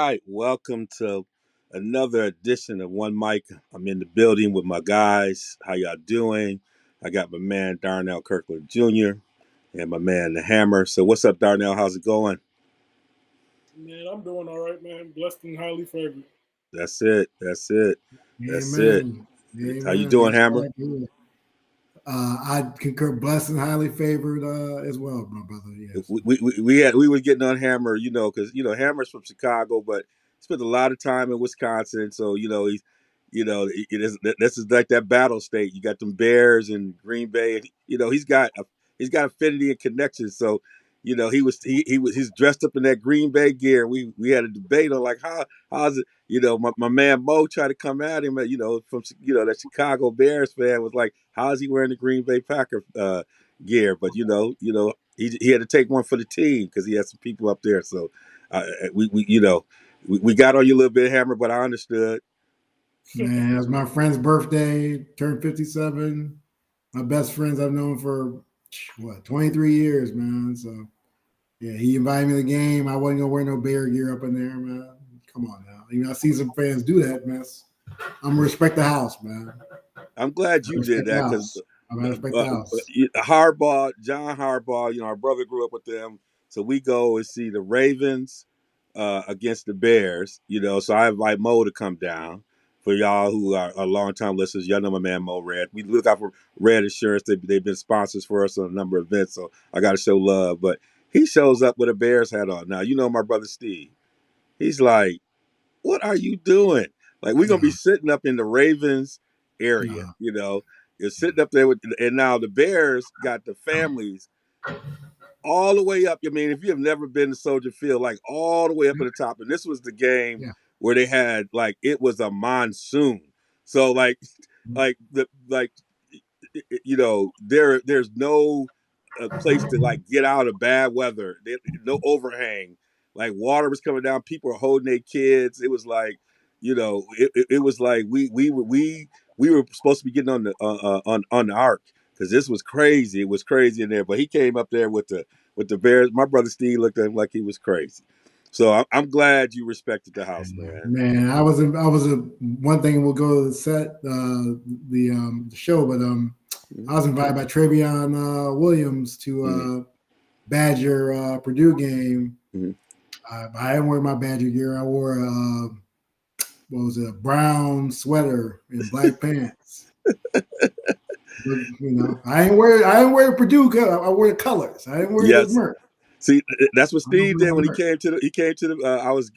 right, welcome to another edition of One Mic. I'm in the building with my guys. How y'all doing? I got my man Darnell Kirkland Jr. and my man The Hammer. So what's up, Darnell? How's it going? Man, I'm doing all right, man. Blessed and highly favored. That's it. That's it. That's it. Amen. How you Amen. doing, That's Hammer? right. Good. I concur, blessed and highly favored as well, my brother. Yes. We were getting on Hammer, because Hammer's from Chicago, but spent a lot of time in Wisconsin. So he's, this is like that battle state. You got them Bears and Green Bay, and he's got affinity and connections. So he's dressed up in that Green Bay gear. We had a debate on like how's it. My man Mo tried to come at him, from that Chicago Bears fan was like, how is he wearing the Green Bay Packer gear? But he had to take one for the team because he had some people up there. So we got on you a little bit, Hammer, but I understood. Man, it was my friend's birthday, turned 57. My best friends I've known for 23 years, man. So yeah, he invited me to the game. I wasn't gonna wear no Bear gear up in there, man. Come on now. I see some fans do that mess. I'm gonna respect the house, man. I'm glad I you did respect the that because house. I'm gonna respect the house. Harbaugh, John Harbaugh, our brother grew up with them, so we go and see the Ravens against the Bears. So I invite Mo to come down. For y'all who are long-time listeners, y'all know my man Mo Red. We look out for Red Insurance. They've been sponsors for us on a number of events, so I got to show love. But he shows up with a Bears hat on. Now, my brother Steve. He's like, what are you doing? Like, we're gonna be No, sitting up in the Ravens area, no. You're sitting up there and now the Bears got the families all the way up. I mean, if you have never been to Soldier Field, like all the way up at the top, and this was the game Yeah. where they had like it was a monsoon. So like there's no place to like get out of bad weather. No overhang. Like water was coming down. People were holding their kids. It was like, it was like we were supposed to be getting on the on the ark because this was crazy. It was crazy in there. But he came up there with the Bears. My brother Steve looked at him like he was crazy. So I'm glad you respected the house, man. Man, I was a one thing. We'll go to the set, the show, but I was invited by Travion Williams to Mm-hmm. Badger Purdue game. Mm-hmm. I didn't wear my Badger gear. I wore what was it, a brown sweater and black pants. But, I didn't wear Purdue. I wore the colors. I didn't wear the Yes. merch. See, that's what I don't Steve wear did no when he merch. came to the. I was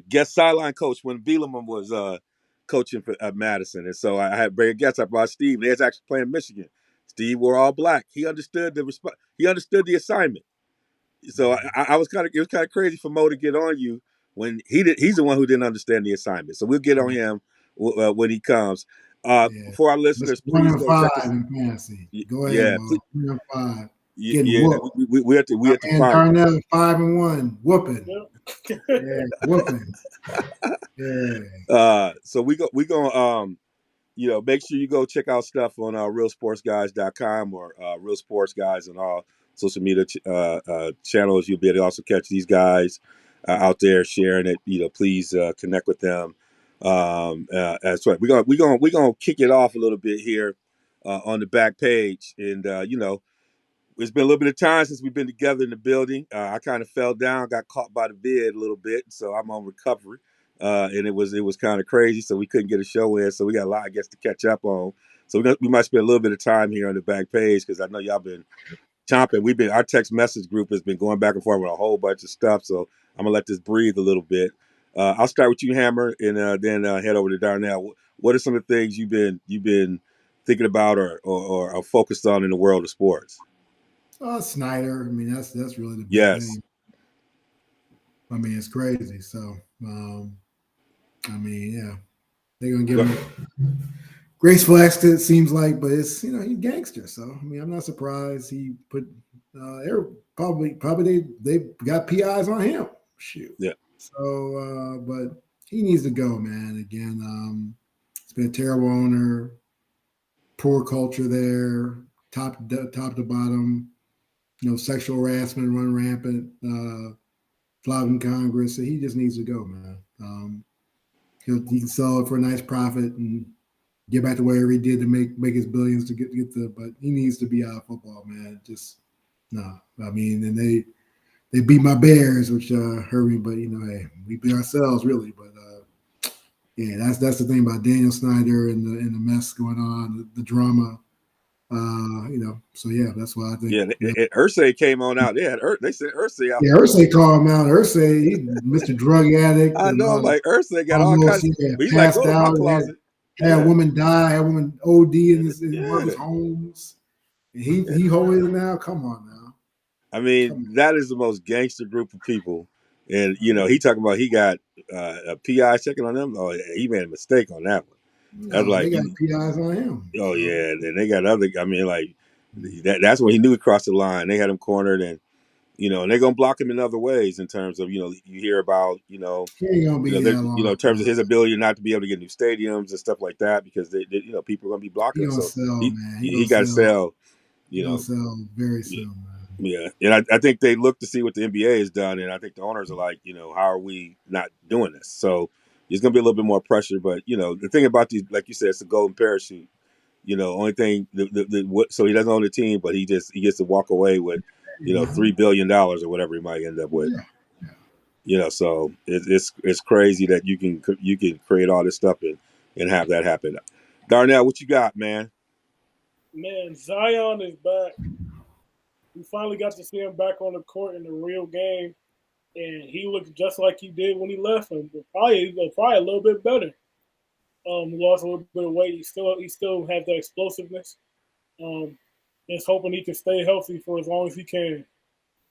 guest sideline coach when Bielema was coaching for Madison, and so I had very guests. I brought Steve. They was actually playing Michigan. Steve wore all black. He understood He understood the assignment. So I was kind of it was kind of crazy for Mo to get on you when he's the one who didn't understand the assignment. So we'll get on him when he comes. Yeah, For our just listeners, one please and go check five us. in fantasy. Go ahead, Yeah, Mo. 3-5. Getting yeah. whooped. We have to we My have to man find. Darnell 5-1. Whooping. Yep. Yeah, whooping. Yeah. So we gonna make sure you go check out stuff on realsportsguys.com or real sports guys and all social media channels. You'll be able to also catch these guys out there sharing it. Please connect with them. That's right. We're gonna kick it off a little bit here on the back page, and it's been a little bit of time since we've been together in the building. I kind of fell down, got caught by the bed a little bit, so I'm on recovery. And it was kind of crazy, so we couldn't get a show in. So we got a lot, I guess, to catch up on. So we might spend a little bit of time here on the back page because I know y'all been chomping. Our text message group has been going back and forth with a whole bunch of stuff. So I'm gonna let this breathe a little bit. I'll start with you, Hammer, and then head over to Darnell. What are some of the things you've been thinking about or are focused on in the world of sports? Snyder. I mean, that's really the big Yes. thing. I mean, it's crazy. So, I mean, yeah, they're gonna give Go- him graceful exit. It seems like, but it's he's gangster. So, I mean, I'm not surprised he put. They're probably they got PIs on him. Shoot. Yeah. So, but he needs to go, man. Again, it's been a terrible owner, poor culture there, top to bottom. Sexual harassment run rampant. flouting Congress. So he just needs to go, man. He can sell it for a nice profit and get back to wherever he did to make his billions to get the. But he needs to be out of football, man. Just no. I mean, and they beat my Bears, which hurt me. But hey, we beat ourselves really. But yeah, that's the thing about Daniel Snyder and the mess going on, the drama. So yeah, that's why I think. Yeah, Irsay came on out. They said Irsay out. Yeah, Irsay called him out. Irsay, he Mr. Drug Addict. I And know, all, like Irsay got all kinds. He's like, passed go to my out. closet. Had a woman die. Had a woman OD in Yeah. one of his homes. And he holding it now. Come on now. I mean, that is the most gangster group of people. And he talking about he got a PI checking on them. Oh, he made a mistake on that one. That's No, they got PIs on him. Oh yeah, and they got other. I mean, like that's when he knew he crossed the line. They had him cornered, and and they're gonna block him in other ways in terms of you hear about he ain't gonna be in terms of his ability not to be able to get new stadiums and stuff like that because they people are gonna be blocking him. So he got to sell. He'll sell very soon, man. Yeah, and I think they look to see what the NBA has done, and I think the owners are like, how are we not doing this? So there's going to be a little bit more pressure, but the thing about these, like you said, it's a golden parachute. Only thing, so he doesn't own the team, but he gets to walk away with, $3 billion or whatever he might end up with. So it's crazy that you can create all this stuff and have that happen. Darnell, what you got, man? Man, Zion is back. We finally got to see him back on the court in the real game, and he looked just like he did when he left. And probably a little bit better. He lost a little bit of weight. He still has that explosiveness. Just hoping he can stay healthy for as long as he can.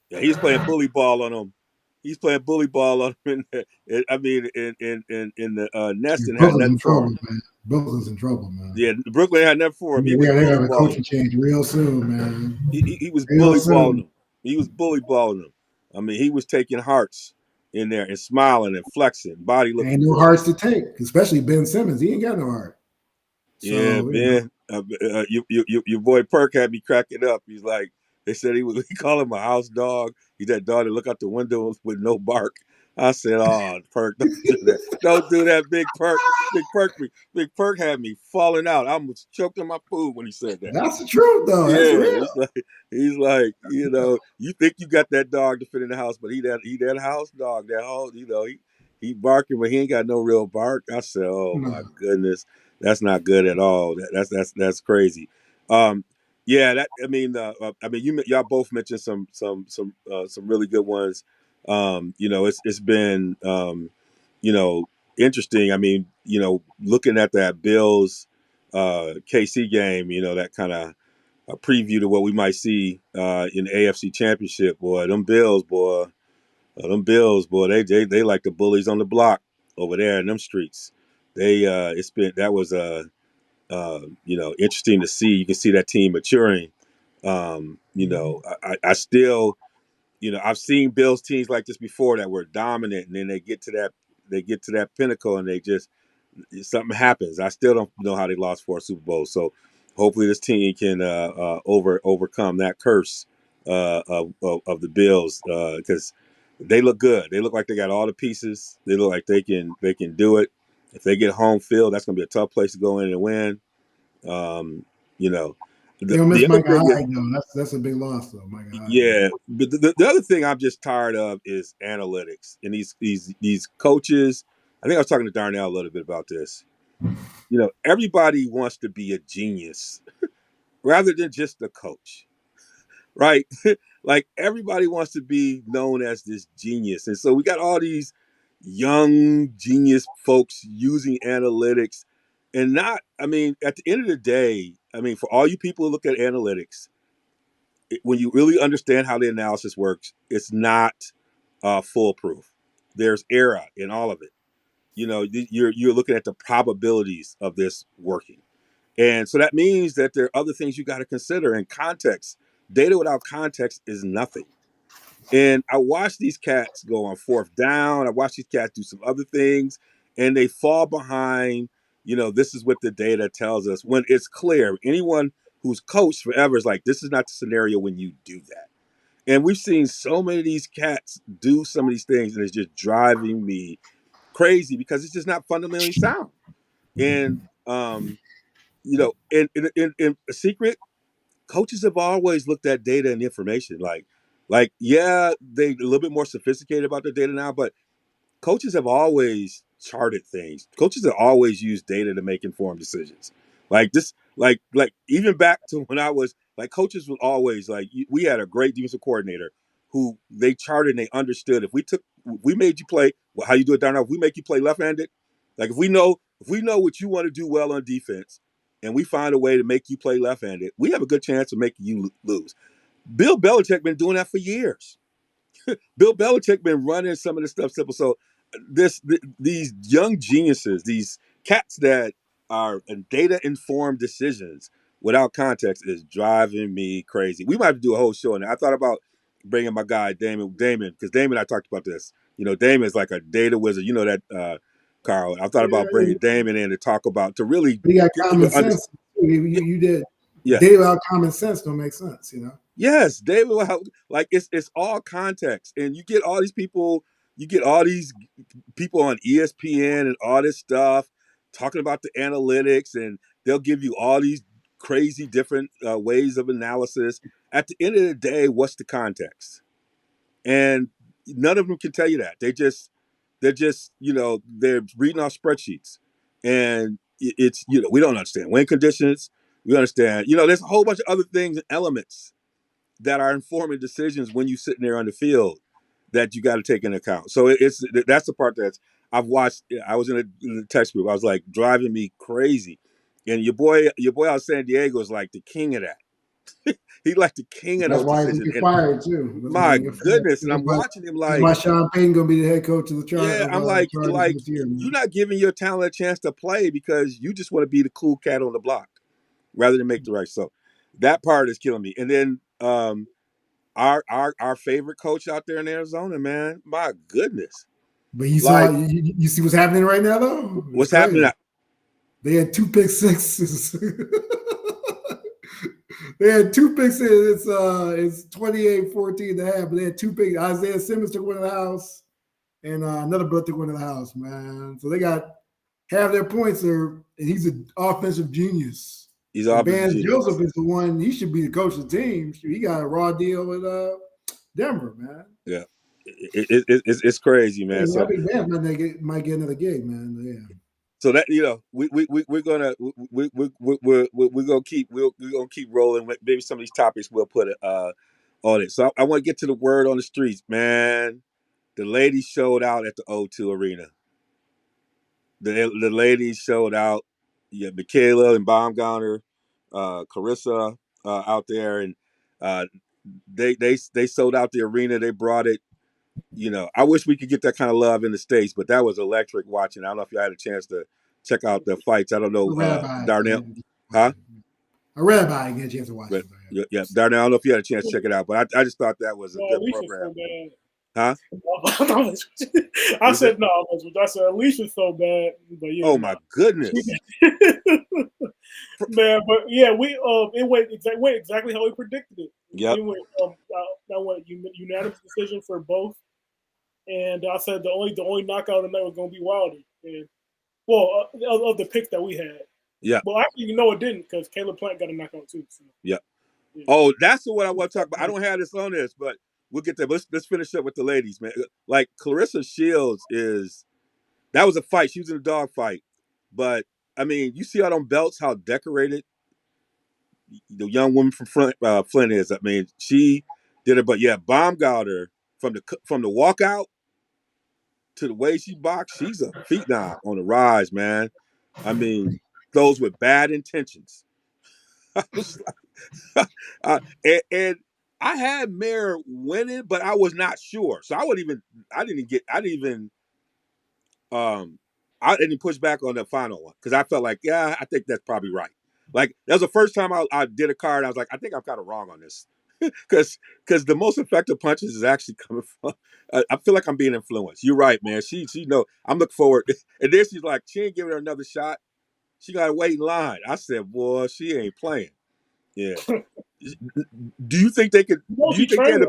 Yeah, he's playing bully ball on him. He's playing bully ball on him. In the Nest and had nothing for him. Man. Brooklyn's in trouble, man. Yeah, Brooklyn had nothing for him. They got a coaching change real soon, man. He was bully balling him. He was bully balling him. I mean, he was taking hearts in there and smiling and flexing, body looking. Ain't no hearts to take, especially Ben Simmons. He ain't got no heart. So, yeah, Ben. Your boy Perk had me cracking up. He's like, they said he called him a house dog. He's that dog that look out the window with no bark. I said, "Oh, Perk, don't do that. Don't do that, Big Perk. Big Perk had me falling out. I almost choked on my food when he said that." That's the truth, though. Yeah, he's like, you think you got that dog to fit in the house, but he that house dog. That whole, he barking, but he ain't got no real bark. I said, "Oh my goodness, that's not good at all. That's crazy." Yeah, y'all both mentioned some really good ones. It's been interesting. I mean, looking at that Bills KC game, that kind of a preview to what we might see in the AFC Championship. Boy, them Bills, boy, they like the bullies on the block over there in them streets. That was interesting to see. You can see that team maturing. I still, I've seen Bills teams like this before that were dominant, and then they get to that pinnacle, and something happens. I still don't know how they lost 4 Super Bowls. So hopefully this team can overcome that curse of the Bills because they look good. They look like they got all the pieces. They look like they can do it. If they get home field, that's going to be a tough place to go in and win. They'll miss Micah Hyde, though. That's a big loss, though. Micah Hyde. Yeah, but the other thing I'm just tired of is analytics and these coaches. I think I was talking to Darnell a little bit about this. Everybody wants to be a genius rather than just a coach, right? Like everybody wants to be known as this genius, and so we got all these young genius folks using analytics. And at the end of the day, for all you people who look at analytics, when you really understand how the analysis works, it's not foolproof. There's error in all of it. You're looking at the probabilities of this working. And so that means that there are other things you got to consider in context. Data without context is nothing. And I watch these cats go on 4th down. I watch these cats do some other things, and they fall behind. This is what the data tells us. When it's clear, anyone who's coached forever is like, this is not the scenario when you do that. And we've seen so many of these cats do some of these things, and it's just driving me crazy because it's just not fundamentally sound. And in a secret, coaches have always looked at data and information. Yeah, they a little bit more sophisticated about their data now, but coaches have always charted things. Coaches have always used data to make informed decisions. Like even back to when I was like, coaches would always we had a great defensive coordinator who they charted and they understood if we made you play how you do it down now. If we make you play left-handed, like if we know what you want to do well on defense, and we find a way to make you play left-handed, we have a good chance of making you lose. Bill Belichick been doing that for years. Bill Belichick been running some of this stuff simple. So these young geniuses, these cats that are in data informed decisions without context is driving me crazy. We might have to do a whole show on that. I thought about bringing my guy Damon, because Damon, I talked about this. Damon is like a data wizard. You know that, Carl. I thought about bringing Damon in to talk about to really. He got common sense. You did. Yeah. Data without common sense don't make sense. Yes, David. Like it's all context, and you get all these people. You get all these people on ESPN and all this stuff talking about the analytics, and they'll give you all these crazy different ways of analysis. At the end of the day, what's the context? And none of them can tell you that. They're just they're reading off spreadsheets, and it's we don't understand wind conditions. We understand there's a whole bunch of other things and elements that are informing decisions when you're sitting there on the field that you got to take into account. So that's the part that I've watched. I was in a text group. I was like driving me crazy, and your boy out of San Diego is like the king of that. He's like the king of That's those why decisions. he's fired too. My goodness, and I'm watching him like. That's why Sean Payton gonna be the head coach of the Chargers. Yeah, I'm like you're not giving your talent a chance to play because you just want to be the cool cat on the block rather than make the right. So that part is killing me. And then our favorite coach out there in Arizona, man, my goodness. But you saw you see what's happening right now though? What's happening? They had 2 pick sixes. They had 2 pick sixes. It's 28-14 and a half, but they had 2 picks. Isaiah Simmons took one to the house, and another brother took one to the house, man. So they got half their points there, and he's an offensive genius. He's offensive genius. Joseph is the one. He should be the coach of the team. He got a raw deal with Denver, man. Yeah, it's crazy, man. Yeah, I think Vance might get another gig, man. Yeah. So that we're gonna keep rolling. Maybe some of these topics we'll put on it. So I want to get to the word on the streets, man. The ladies showed out at the O2 Arena. The ladies showed out. Yeah, Michaela and Baumgartner, Carissa out there, and they sold out the arena. They brought it. I wish we could get that kind of love in the States, but that was electric watching. I don't know if you had a chance to check out the fights. I don't know, Darnell. Huh? I read about it. Get a chance to watch it. Yeah, Darnell. I don't know if you had a chance to check it out, but I just thought that was a good program. Huh? I said no. I said Alicia's so bad, but yeah. Oh my goodness, man! But yeah, it went exactly how we predicted it. Yeah, that went unanimous decision for both, and I said the only knockout of the night was going to be Wilder, and of the picks that we had. Yeah. Well, actually, it didn't because Caleb Plant got a knockout too. So. Yeah. Oh, that's what I want to talk about. I don't have this on this, but we'll get there. Let's finish up with the ladies, man. Like Clarissa Shields that was a fight. She was in a dog fight, but I mean, you see how them belts, how decorated the young woman from Flint is. I mean, she did it, but yeah, Baumgartner from the walkout to the way she boxed, she's a phenom on the rise, man. I mean, those with bad intentions. And I had Mare winning, but I was not sure, so I didn't push back on the final one because I felt like, yeah, I think that's probably right. Like that was the first time I did a card. I was like, I think I'm kind of wrong on this because the most effective punches is actually coming from. I feel like I'm being influenced. You're right, man. She know. I'm looking forward, and then she's like, she ain't giving her another shot. She got to wait in line. I said, boy, she ain't playing. Yeah. Do you think they could? Do you think they had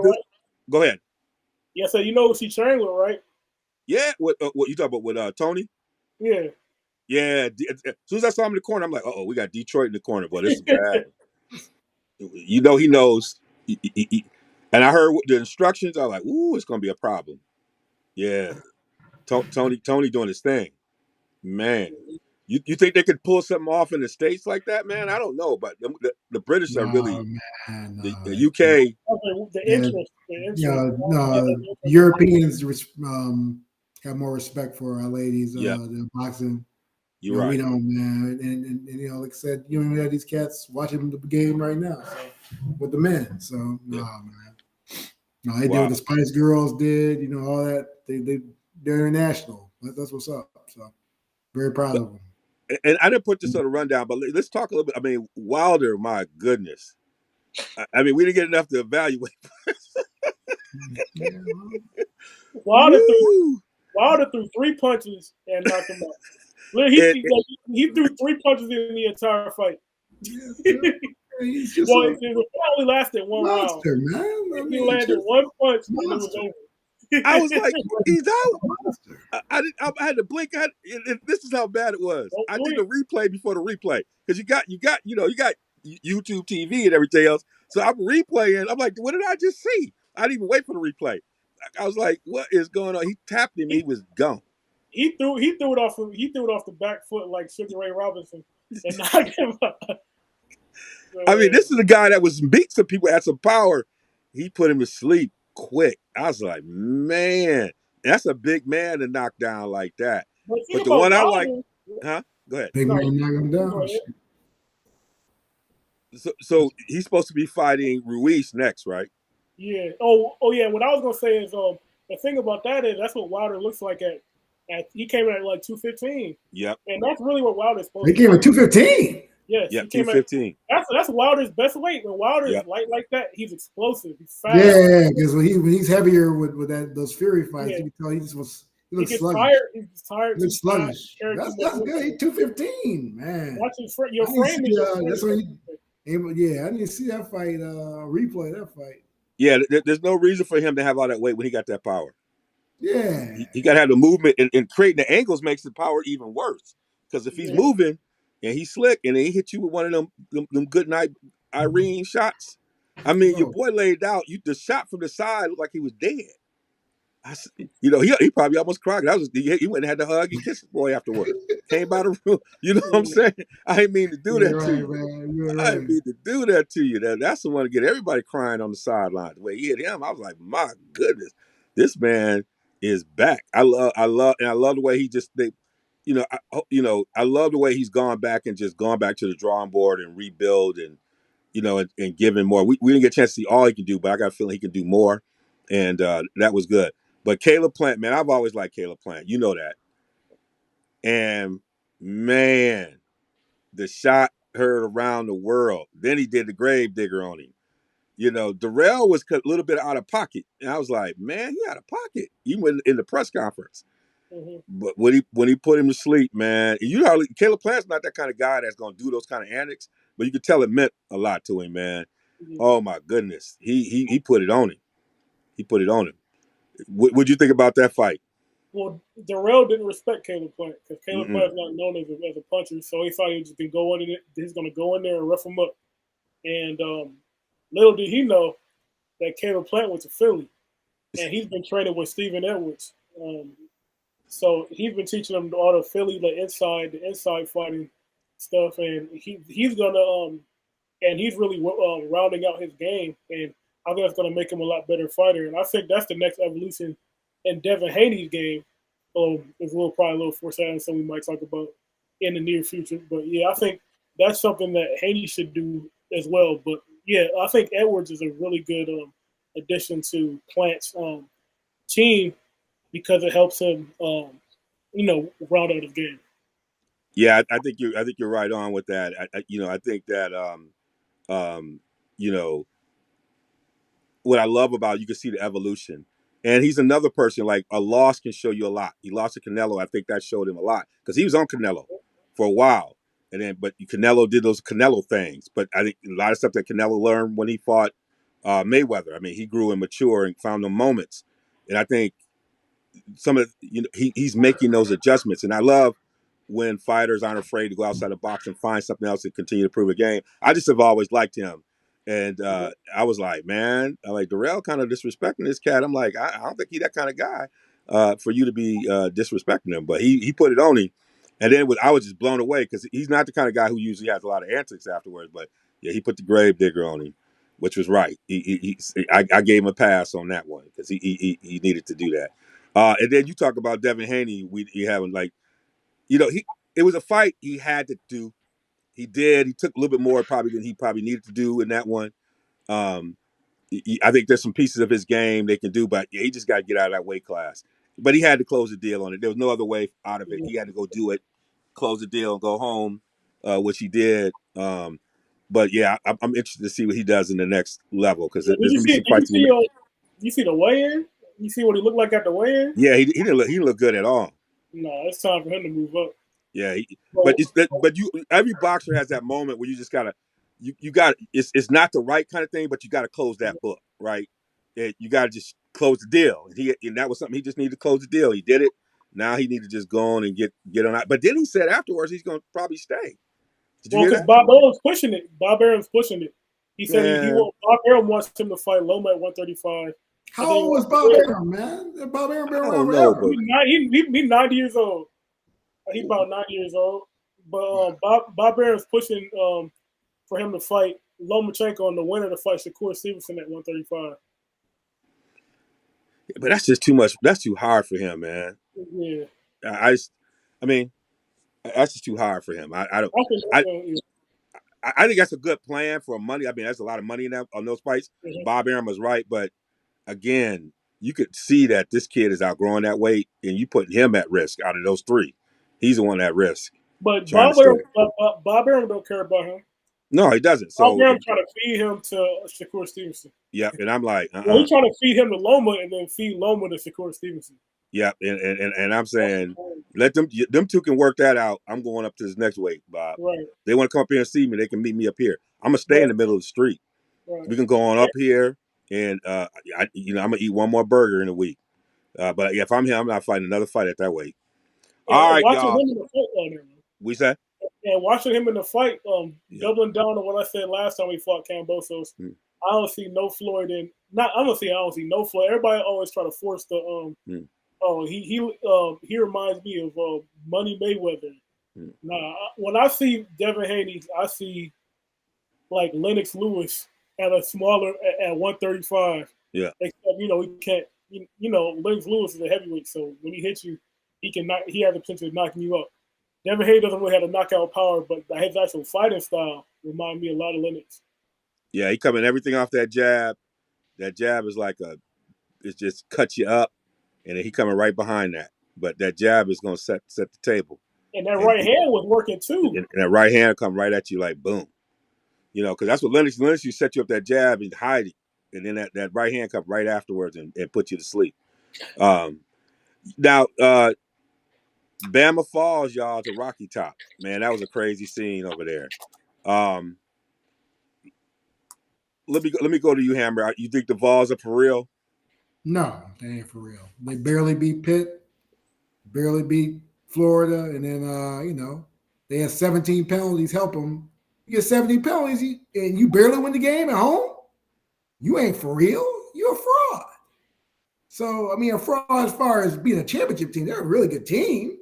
Go ahead. Yeah, so you know who she trained with, right? Yeah, what you talking about with Tony? Yeah. Yeah, as soon as I saw him in the corner, I'm like, oh, we got Detroit in the corner, but this is bad. You know, he knows. And I heard the instructions. I was like, ooh, it's gonna be a problem. Yeah, Tony doing his thing, man. You think they could pull something off in the States like that, man? I don't know, but the British are No, really man, the no. UK. Okay, Yeah, the interest. yeah, no. Yeah, Europeans got more respect for our ladies Yep, than boxing. you're No, we right. don't, man. And you know, like I said, you don't have these cats watching the game right now, so with the men. So no, Yeah. man. No, they did what Wow. the Spice Girls did. You know, all that. They're international. That's what's up. So very proud of them. And I didn't put this on the rundown, but let's talk a little bit. I mean, Wilder, my goodness. I mean, we didn't get enough to evaluate. Yeah, Woo! Wilder threw 3 punches and knocked him out. And, He threw 3 punches in the entire fight. he's just Well, a it only lasted one round. monster, man. I He mean, landed one punch and it was monster. over. I was like, he's out. Monster. I had to blink. This is how bad it was. Don't I did the blink. replay before the replay because you got you got YouTube TV and everything else. So I'm replaying. I'm like, what did I just see? I didn't even wait for the replay. I was like, what is going on? He tapped him. He was gone. He threw it off the back foot like Sugar Ray Robinson and knocked him out. I mean, this is a guy that was beat some people, had some power. He put him to sleep quick. I was like, man, that's a big man to knock down like that. But But think the about one I like, Wilder. huh? Go ahead. Big No, man knock him go down. ahead. So he's supposed to be fighting Ruiz next, right? Yeah. Oh yeah. What I was gonna say is the thing about that is that's what Wilder looks like at he came in at like 215. Yep. And that's really what Wilder's supposed They to came be. at 215. Yes, Yep. he came at 215. that's Wilder's best weight. When Wilder is Yep. light like that, he's explosive. He's fast. Yeah, because when he's heavier with those Fury fights, Yeah. you can tell he He looks gets sluggish. tired. He gets tired. He looks too fast, sluggish. carrying too That's much good. weight. He's 215, man. Watching your I need to frame is see, your that's frame. what yeah, I need to see that fight, replay that fight. Yeah, there's no reason for him to have all that weight when he got that power. Yeah. He got to have the movement and creating the angles makes the power even worse. Because if he's Yeah. moving and he's slick and he hit you with one of them good night Irene shots, I mean, your boy laid out. The shot from the side looked like he was dead. He probably almost cried. He went and had to hug and kiss his boy afterward. Came by the room. You know what I'm saying? I didn't mean to do that to you. Man. You're I didn't mean to do that to you. That's the one to get everybody crying on the sideline. The way he hit him, I was like, my goodness, this man is back. I love the way he just I love the way he's gone back and just gone back to the drawing board and rebuild and and giving more. We didn't get a chance to see all he can do, but I got a feeling he can do more, and that was good. But Caleb Plant, man, I've always liked Caleb Plant. You know that. And man, the shot heard around the world. Then he did the grave digger on him. Darrell was a little bit out of pocket. And I was like, man, he out of pocket. Even in the press conference. Mm-hmm. But when he put him to sleep, man, Caleb Plant's not that kind of guy that's going to do those kind of antics, but you could tell it meant a lot to him, man. Mm-hmm. Oh, my goodness. He put it on him. He put it on him. What'd you think about that fight? Well, Darrell didn't respect Caleb Plant because Caleb Plant's not known as a puncher, so he thought he just can go in. He's going to go in there and rough him up. And little did he know that Caleb Plant went to Philly, and he's been training with Stephen Edwards. So he's been teaching him all the Philly, the inside fighting stuff, and he's gonna and he's really rounding out his game, and I think that's gonna make him a lot better fighter. And I think that's the next evolution in Devin Haney's game. Is probably a little foreshadowing, so we might talk about in the near future. But yeah, I think that's something that Haney should do as well. But yeah, I think Edwards is a really good addition to Plant's team because it helps him, round out his game. Yeah, I think you're right on with that. I think that what I love about you can see the evolution. And he's another person, like a loss can show you a lot. He lost to Canelo. I think that showed him a lot because he was on Canelo for a while. But Canelo did those Canelo things. But I think a lot of stuff that Canelo learned when he fought Mayweather. I mean, he grew and matured and found the moments, and I think some of he's making those adjustments, and I love when fighters aren't afraid to go outside the box and find something else and continue to prove a game. I just have always liked him, and I was like, man, I like Darrell kind of disrespecting this cat. I'm like, I don't think he's that kind of guy for you to be disrespecting him, but he put it on him, and then I was just blown away because he's not the kind of guy who usually has a lot of antics afterwards, but yeah, he put the grave digger on him, which was right. I gave him a pass on that one because he needed to do that. And then you talk about Devin Haney. He having like, it was a fight he had to do. He did. He took a little bit more probably than he probably needed to do in that one. Um, I think there's some pieces of his game they can do, but yeah, he just got to get out of that weight class. But he had to close the deal on it. There was no other way out of it. He had to go do it, close the deal, and go home, which he did. But yeah, I'm interested to see what he does in the next level because there's going to be some fights. You see the weigh-in? You see what he looked like at the weigh-in? Yeah, he didn't look good at all. No, it's time for him to move up. Yeah, but every boxer has that moment where you just gotta it's not the right kind of thing, but you gotta close that book, right? You gotta just close the deal. And that was something he just needed to close the deal. He did it. Now he needed to just go on and get on out. But then he said afterwards he's gonna probably stay. Did you hear that? Bob Arum's pushing it. Bob Arum's pushing it. He said Bob Arum wants him to fight Loma at 135. How old was Bob Arum, man? Bob Arum been around forever. He's 90 years old. He's about 90 years old. But Bob Arum's pushing for him to fight Lomachenko and the winner to fight Shakur Stevenson at 135. But that's just too much. That's too hard for him, man. Yeah. I mean, that's just too hard for him. I think that's a good plan for money. I mean, that's a lot of money on those fights. Mm-hmm. Bob Arum was right, but again, you could see that this kid is outgrowing that weight, and you put him at risk out of those three. He's the one at risk. But Bob Arum don't care about him. No, he doesn't. So Bob Arum trying to feed him to Shakur Stevenson. Yeah, and I'm like, well, he's trying to feed him to Loma and then feed Loma to Shakur Stevenson. Yeah, and I'm saying let them two can work that out. I'm going up to this next weight, Bob. Right. They want to come up here and see me. They can meet me up here. I'm gonna stay in the middle of the street. Right. We can go on up here, and I'm gonna eat one more burger in a week. But if I'm here, I'm not fighting another fight at that weight. Yeah, all right, y'all. Him in the fight, we said. Yeah, watching him in the fight, doubling down on what I said last time we fought Kambosos. I don't see no Floyd in. I don't see no Floyd. Everybody always try to force the he reminds me of Money Mayweather. Nah, when I see Devin Haney, I see like Lennox Lewis at a smaller at 135. Yeah. Except he can't. Lennox Lewis is a heavyweight, so when he hits you, he has the potential of knocking you out. Devin Haney doesn't really have a knockout power, but his actual fighting style reminds me a lot of Lennox. Yeah, he coming everything off that jab. That jab is like it just cuts you up, and then he coming right behind that. But that jab is going to set the table. And that right hand was working too. And that right hand come right at you like boom. Because that's what Lennox you set you up that jab and hide it. And then that right hand come right afterwards and put you to sleep. Now, Bama Falls, y'all, to Rocky Top. Man, that was a crazy scene over there. Let me go to you, Hammer. You think the Vols are for real? No, they ain't for real. They barely beat Pitt, barely beat Florida, and then they had 17 penalties help them. You get 17 penalties, and you barely win the game at home. You ain't for real. You're a fraud. So, I mean, a fraud as far as being a championship team. They're a really good team.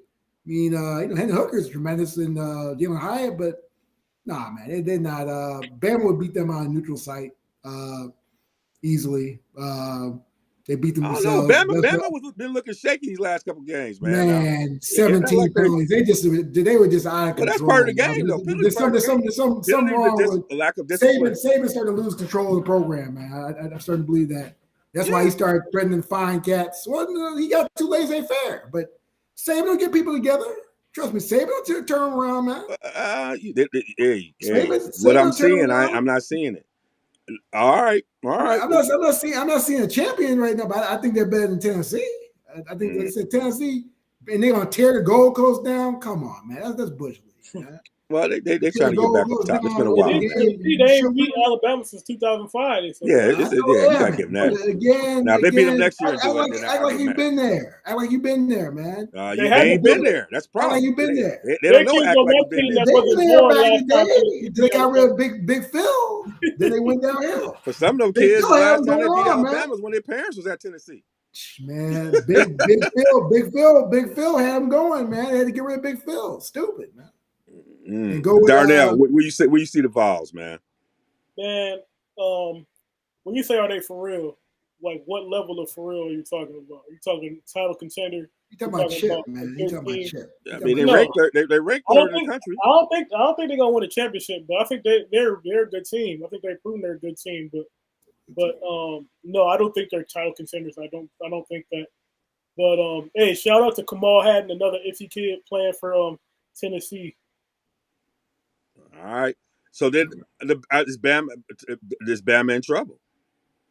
I mean, Hendon Hooker is tremendous in Jalen Hyatt, but nah, man, they're not. Bama would beat them on a neutral site easily. They beat them. Oh no, Bama was been looking shaky these last couple games, man. Man, 17 penalties. They were just out of control. But that's part of the game, though. There's something wrong with lack of discipline. Saban started to lose control of the program, man. I'm starting to believe that. That's why he started threatening fine cats. Well, he got too laissez-faire, but Saban will get people together. Trust me, Saban will turn around, man. What I'm seeing, I'm not seeing it. All right. I'm not seeing a champion right now, but I think they're better than Tennessee. I think, like I said, Tennessee, and they're gonna tear the Gold Coast down. Come on, man, that's bush league. Man. Well, they Because trying to get back on look, top. It's been a They the while, did. man. game, They you ain't should beat win. Alabama since 2005. They said, Yeah, bro. yeah, you gotta Man. give them that. Again, Now, if they beat them again, next year and do it, then act I'll like get you've mad. been there. Act like you've been there, man. They They had to ain't do been it. there. That's the Act like problem. you've been there. They They don't know came act on like that you've been team there. that They were wasn't there born back last in the time day. Tennessee Until they beat got rid Alabama. of Big Phil. Then they went downhill. For some of them Big kids, Phil the had last them time going they beat on, man. Alabama was when their parents was at Tennessee. Man, Big Phil had them going, man. They had to get rid of Big Phil. Stupid, man. And go with Darnell, where you see the Vols, man? Man, when you say are they for real, like what level of for real are you talking about? Are you talking title contender? you You talking about talking about Chip, a man. You good talking about team? Chip. I mean, they No, ranked third in the country. I don't think they're gonna win a championship, but I think they're a good team. I think they've proven they're a good team, but no, I don't think they're title contenders. I don't think that. But hey, shout out to Kamal Hadden, another iffy kid playing for Tennessee. All right. So then is Bama in trouble?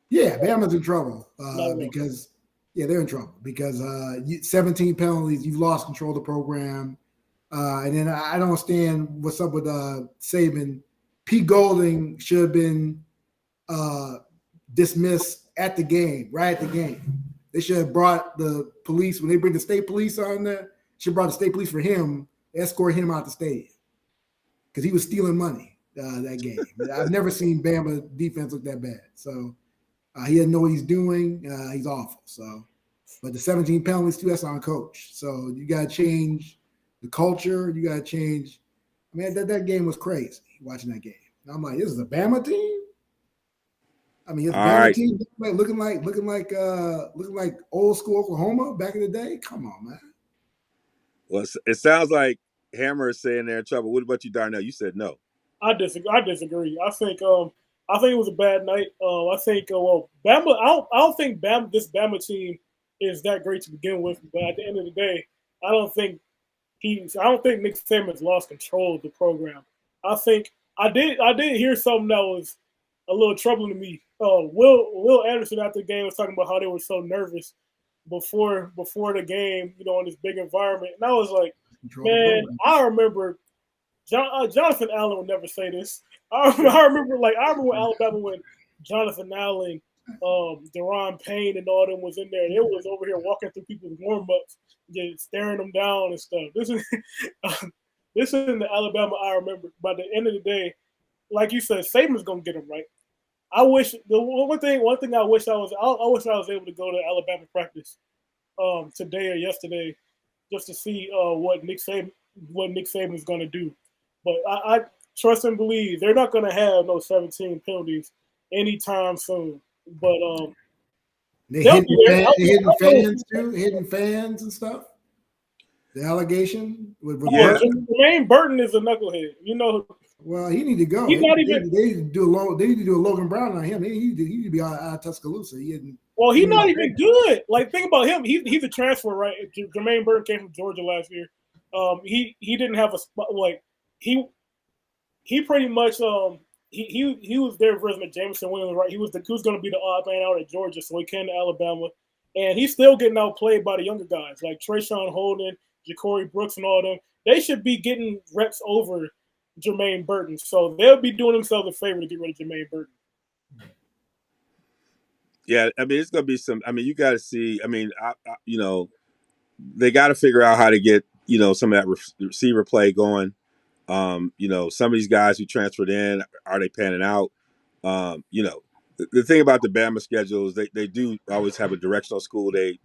Yeah, Bama's in trouble No, because they're in trouble because 17 penalties. You've lost control of the program, and then I don't understand what's up with Saban. Pete Golding should have been dismissed at the game, right at the game. They should have brought the police when they bring the state police on there. Should have brought the state police for him, escort him out the stadium because he was stealing money that game. I've never seen Bama defense look that bad. So. He doesn't know what he's doing. He's awful. So, but the 17 penalties too, that's on coach. So you got to change the culture. You got to change. Man, that game was crazy. Watching that game, and I'm like, this is a Bama team. I mean, it's a Bama team looking like old school Oklahoma back in the day. Come on, man. Well, it sounds like Hammer is saying they're in trouble. What about you, Darnell? You said no. I disagree. I think it was a bad night. I think Bama. I don't think this Bama team is that great to begin with. But at the end of the day, I don't think Nick Saban's lost control of the program. I think I did hear something that was a little troubling to me. Will Anderson after the game was talking about how they were so nervous before the game, in this big environment, and I was like, man, I remember Jonathan Allen would never say this. I remember when Alabama when Jonathan Allen, Deron Payne, and all them was in there. They was over here walking through people's warm ups, just staring them down and stuff. This is this is the Alabama I remember. By the end of the day, like you said, Saban's gonna get them right. I wish the one thing I wish I was able to go to Alabama practice today or yesterday just to see what Nick Saban's gonna do. But I trust and believe they're not going to have no 17 penalties anytime soon. But they hitting fans too, hitting fans and stuff. The allegation with Jermaine Burton is a knucklehead. Well, he need to go. He's not even. They need to do a Logan Brown on him. He need to be out of Tuscaloosa. He's not even good. Like, think about him. He's a transfer, right? Jermaine Burton came from Georgia last year. He didn't have a spot. Like he pretty much he was there versus Jameson Williams, right? He was going to be the odd man out at Georgia, so he came to Alabama, and he's still getting outplayed by the younger guys like Trayshawn Holden, Ja'Cory Brooks, and all them. They should be getting reps over Jermaine Burton, so they'll be doing themselves a favor to get rid of Jermaine Burton. Yeah, I mean, it's going to be some. I mean, you got to see. I mean, they got to figure out how to get some of that receiver play going. Some of these guys who transferred in, are they panning out? The thing about the Bama schedule is they do always have a directional school. They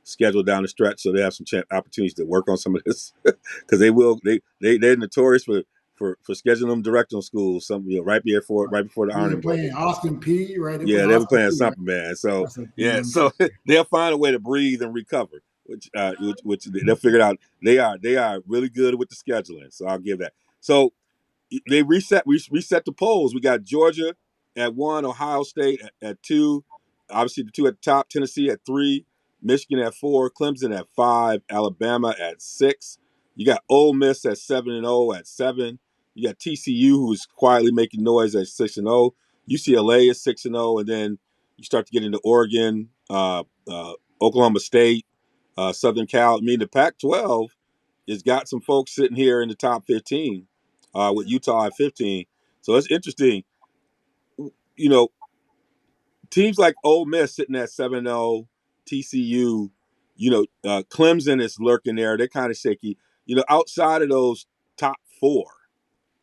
schedule down the stretch, so they have some opportunities to work on some of this because they're notorious for scheduling them directional schools. Some right before the Iron Bowl. Playing Austin P. Right? They were playing something, man. So so they'll find a way to breathe and recover. Which they'll figure out. They are really good with the scheduling, so I'll give that. So they reset the polls. We got Georgia at 1, Ohio State at 2, obviously the 2 at the top, Tennessee at 3, Michigan at 4, Clemson at 5, Alabama at 6. You got Ole Miss at 7-0 at 7. You got TCU who's quietly making noise at 6-0. UCLA is 6-0, and then you start to get into Oregon, Oklahoma State. Southern Cal. I mean, the Pac-12 it's got some folks sitting here in the top 15 with Utah at 15. So it's interesting. You know, teams like Ole Miss sitting at 7-0, TCU, Clemson is lurking there. They're kind of shaky. Outside of those top four,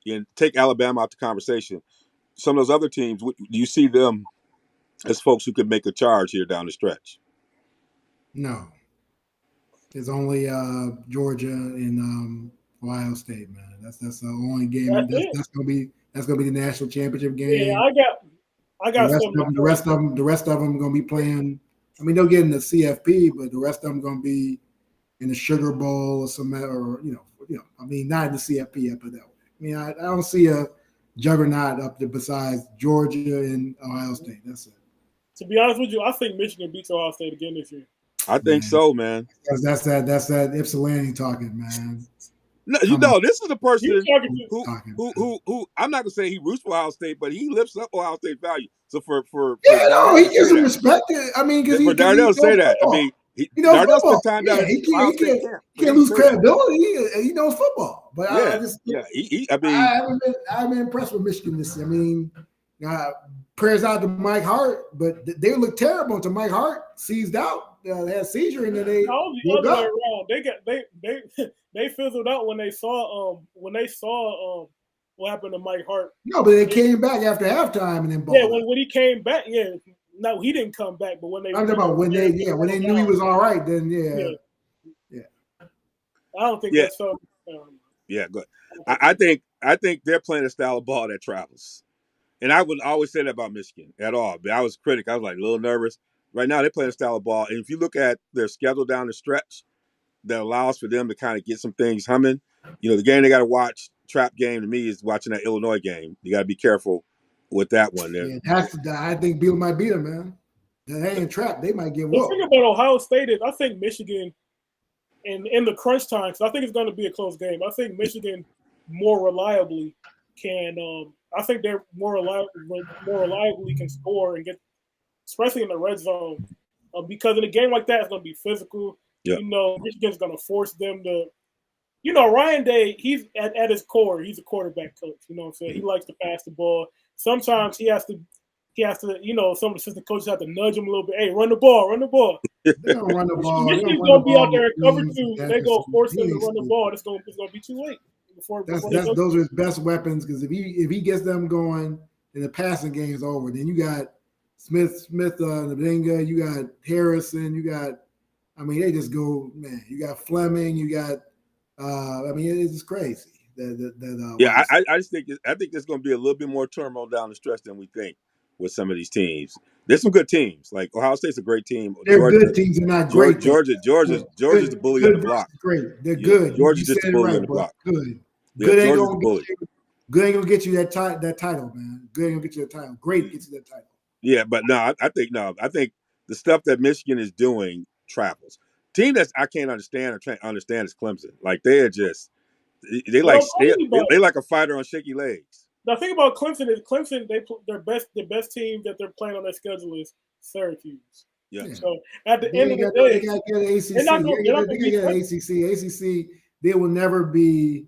and take Alabama out the conversation, some of those other teams, do you see them as folks who could make a charge here down the stretch? No. It's only Georgia and Ohio State, man. That's the only game. That's gonna be the national championship game. Yeah, I got the rest of them gonna be playing. I mean, they'll get in the CFP, but the rest of them gonna be in the Sugar Bowl or some, or I mean, not in the CFP yet, but that way. I mean, I don't see a juggernaut up there besides Georgia and Ohio State. That's it. To be honest with you, I think Michigan beats Ohio State again this year. I think so, man. That's that Ypsilanti talking, man. No, this is a person who I'm not gonna say he roots for Ohio State, but he lifts up Ohio State value. So he gives him respect. I mean, because for Darnell to say that, I mean, Darnell spent time down. He can't lose credibility. He knows football, but I haven't been impressed with Michigan this year. I mean, prayers out to Mike Hart, but they look terrible until Mike Hart seized out. They had a seizure, and then they the other way around. They fizzled out when they saw what happened to Mike Hart. No, but they came back after halftime and then balled. Yeah, when he came back, no, he didn't come back. But when they when they knew he was all right, then yeah. I don't think that's so. Yeah, good. I think they're playing a style of ball that travels, and I would always say that about Michigan at all. But I was critic. I was like a little nervous. Right now, they're playing a style of ball, and if you look at their schedule down the stretch, that allows for them to kind of get some things humming. The game they got to watch, trap game to me, is watching that Illinois game. You got to be careful with that one. Yeah, I think Bill might beat them, man. They ain't trapped. They might get whooped. The thing about Ohio State is I think Michigan, in the crunch time, because I think it's going to be a close game, I think Michigan more reliably can I think they're more reliably can score and get, especially in the red zone, because in a game like that, it's going to be physical. Yep. Michigan's going to force them to. Ryan Day, he's at his core, he's a quarterback coach. You know what I'm saying? He likes to pass the ball. Sometimes he has to. Some of the assistant coaches have to nudge him a little bit. Hey, run the ball. They don't run the ball. Michigan's going to be out there in cover two. They go force them to run the ball. It's going to be too late. Those are his best weapons, because if he gets them going and the passing game is over, then you got Smith, Nabinga, you got Harrison, they just go, man. You got Fleming, you got, it's just crazy. I just think there's going to be a little bit more turmoil down the stretch than we think with some of these teams. There's some good teams. Like Ohio State's a great team. They're good teams, and not great. Georgia's the bully on the block. Great, they're good. Georgia's just the bully on the block. Good. Good ain't gonna get you that title, man. Good ain't gonna get you that title. Great gets you that title. Yeah, but I think the stuff that Michigan is doing travels. Team that I can't understand is Clemson. Like they like a fighter on shaky legs. The thing about Clemson is the best team that they're playing on their schedule is Syracuse. Yeah. So at the end of the day, they got to get an ACC. They got to get an ACC. They will never be.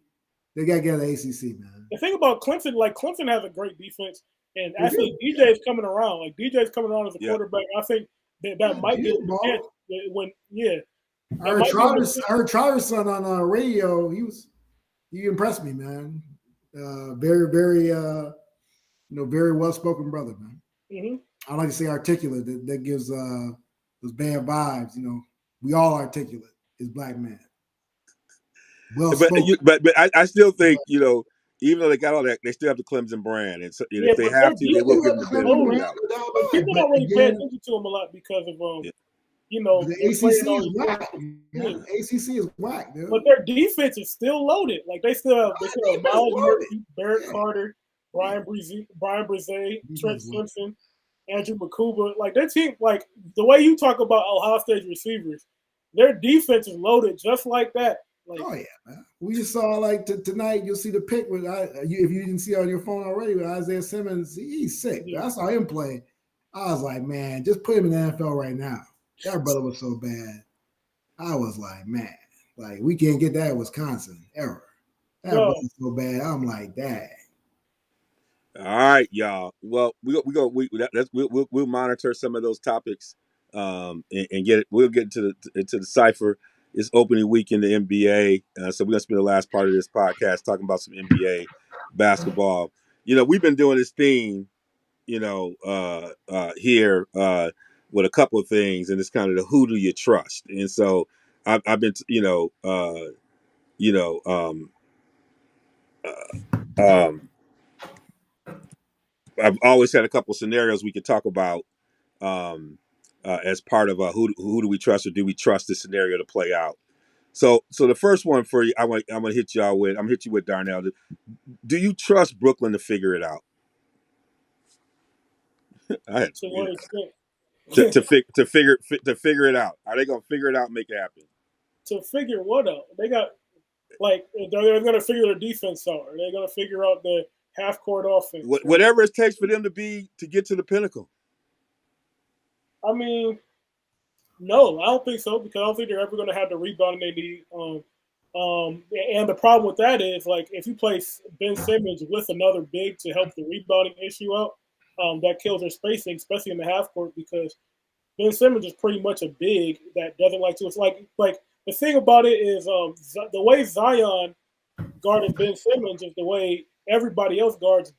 They got to get an ACC, man. The thing about Clemson, Clemson has a great defense, and actually DJ is coming around. Like DJ is coming around as a quarterback. I think that might be a chance when I heard Trout's son on radio. He impressed me, man. Very, very, very well-spoken brother, man. Mm-hmm. I like to say articulate. That gives those bad vibes. We all articulate as black men. But I still think even though they got all that, they still have the Clemson brand, and so if they have to, they will give them the benefit. People don't really pay attention to them a lot because of the ACC is whack. ACC is whack, dude. But their defense is still loaded. Like they still have Miles Murphy, Barrett Carter, Brian Brzee, Trent Simpson, Andrew Makuba. Like their team, like the way you talk about Ohio State receivers, their defense is loaded just like that. Like, oh yeah, man. We just saw tonight. You'll see the pick with if you didn't see it on your phone already with Isaiah Simmons. He's sick. Yeah. I saw him play. I was like, man, just put him in the NFL right now. That brother was so bad. I was like, man, Like we can't get that at Wisconsin ever. That No. was so bad. I'm like, dang. All right, y'all. Well, we'll monitor some of those topics, and get it. We'll get into the cipher. It's opening week in the NBA, so we're gonna spend the last part of this podcast talking about some NBA basketball. We've been doing this theme, here with a couple of things, and it's kind of the who do you trust, and so I've been, um, I've always had a couple of scenarios we could talk about as part of who do we trust, or do we trust this scenario to play out? So the first one for you, I'm gonna hit y'all with. I'm gonna hit you with Darnell. Do you trust Brooklyn to figure it out? I had To what extent? to figure it out. Are they gonna figure it out and make it happen? To figure what out? They got they're going to figure their defense out. Are they going to figure out the half court offense? Whatever it takes for them to get to the pinnacle. I mean, no, I don't think so, because I don't think they're ever going to have the rebounding they need. And the problem with that is, like, if you place Ben Simmons with another big to help the rebounding issue out, that kills their spacing, especially in the half court, because Ben Simmons is pretty much a big that doesn't like to. It's like the thing about it is the way Zion guarded Ben Simmons is the way everybody else guards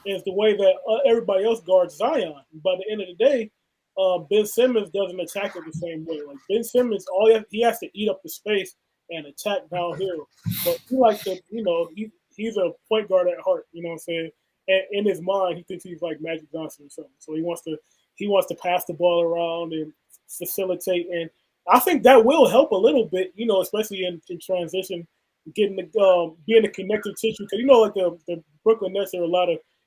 is the way that everybody else guards Zion. By the end of the day, Ben Simmons doesn't attack it the same way. Like Ben Simmons, he has to eat up the space and attack downhill. But he likes to, he's a point guard at heart. You know what I'm saying? And in his mind, he thinks he's like Magic Johnson or something. So he wants to pass the ball around and facilitate. And I think that will help a little bit, especially in transition, getting being a connective tissue. Because like the Brooklyn Nets are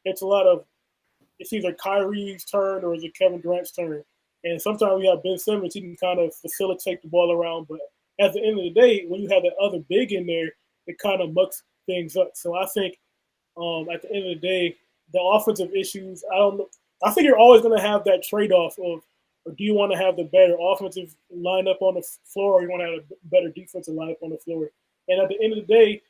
it's either Kyrie's turn or is it Kevin Durant's turn. And sometimes we have Ben Simmons, he can kind of facilitate the ball around. But at the end of the day, when you have that other big in there, it kind of mucks things up. So I think at the end of the day, the offensive issues, I don't know. I think you're always going to have that trade-off of, or do you want to have the better offensive lineup on the floor, or you want to have a better defensive lineup on the floor? And at the end of the day,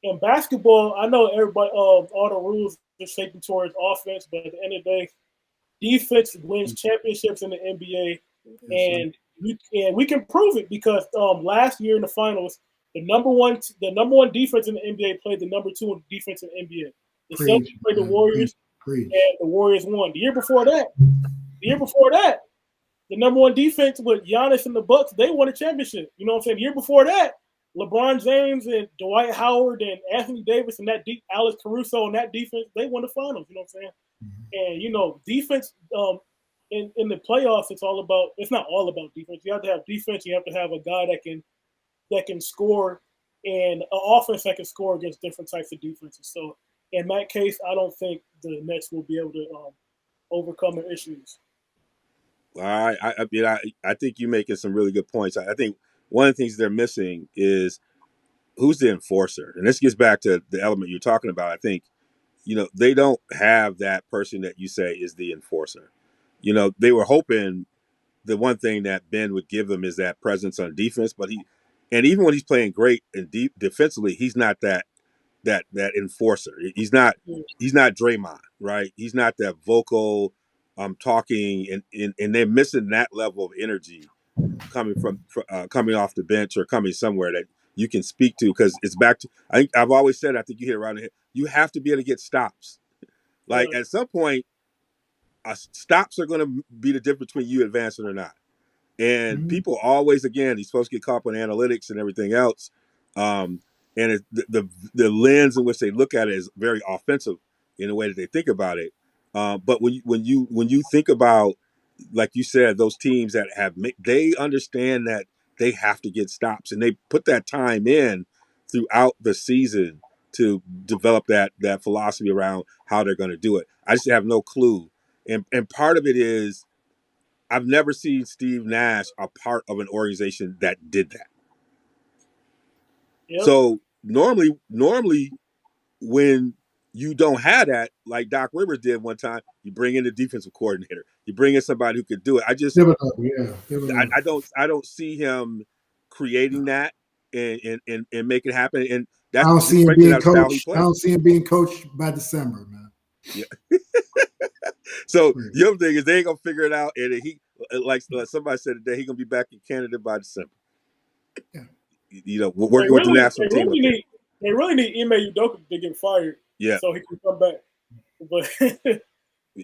in basketball, I know everybody, all the rules are shaping towards offense, but at the end of the day, defense wins championships in the NBA, and we can prove it because last year in the finals, the number one defense in the NBA played the number 2 defense in the NBA. The Celtics played the Warriors, and the Warriors won. The year before that, the number 1 defense with Giannis and the Bucks, they won a championship. You know what I'm saying? The year before that, LeBron James and Dwight Howard and Anthony Davis and Alex Caruso and that defense, they won the finals. You know what I'm saying? And defense in the playoffs, it's not all about defense. You have to have defense. You have to have a guy that can score, and an offense that can score against different types of defenses. So in that case, I don't think the Nets will be able to overcome their issues. All right. I think you're making some really good points. I think one of the things they're missing is who's the enforcer. And this gets back to the element you're talking about. I think, they don't have that person that you say is the enforcer. They were hoping the one thing that Ben would give them is that presence on defense, but even when he's playing great and deep defensively, he's not that enforcer. He's not Draymond, right? He's not that vocal talking, and they're missing that level of energy coming off the bench or coming somewhere that you can speak to, because it's back to, I've always said, I think you hit it right on the head, you have to be able to get stops. Like at some point, stops are going to be the difference between you advancing or not. And people always, again, he's supposed to get caught up on analytics and everything else. And the lens in which they look at it is very offensive in the way that they think about it. But when you think about, like you said, those teams that they understand that they have to get stops, and they put that time in throughout the season to develop that philosophy around how they're going to do it. I just have no clue. And part of it is, I've never seen Steve Nash a part of an organization that did that. Yep. So normally when you don't have that, like Doc Rivers did one time, you bring in a defensive coordinator. You bring in somebody who could do it. I don't see him creating that and make it happen. And I that's don't see him frankly being that's how he coached. I plays. don't see him being coached by December, man. Yeah. So the other thing is they ain't gonna figure it out, and he like somebody said today, he gonna be back in Canada by December. Yeah. You know, working with the national team. They really need Ime Udoka to get fired, Yeah. so he can come back. But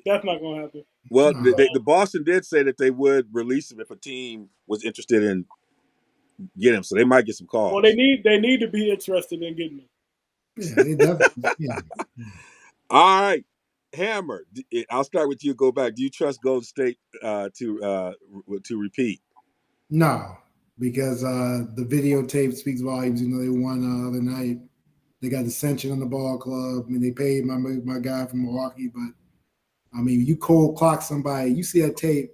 that's not gonna happen. Well, the Boston did say that they would release him if a team was interested in getting him, so they might get some calls. Well, they need to be interested in getting him. Yeah, they definitely. Yeah. All right, Hammer. I'll start with you. Go back. Do you trust Golden State to repeat? No, because the videotape speaks volumes. You know, they won the other night. They got dissension on the ball club. I mean, they paid my guy from Milwaukee, but I mean, you cold clock somebody. You see that tape.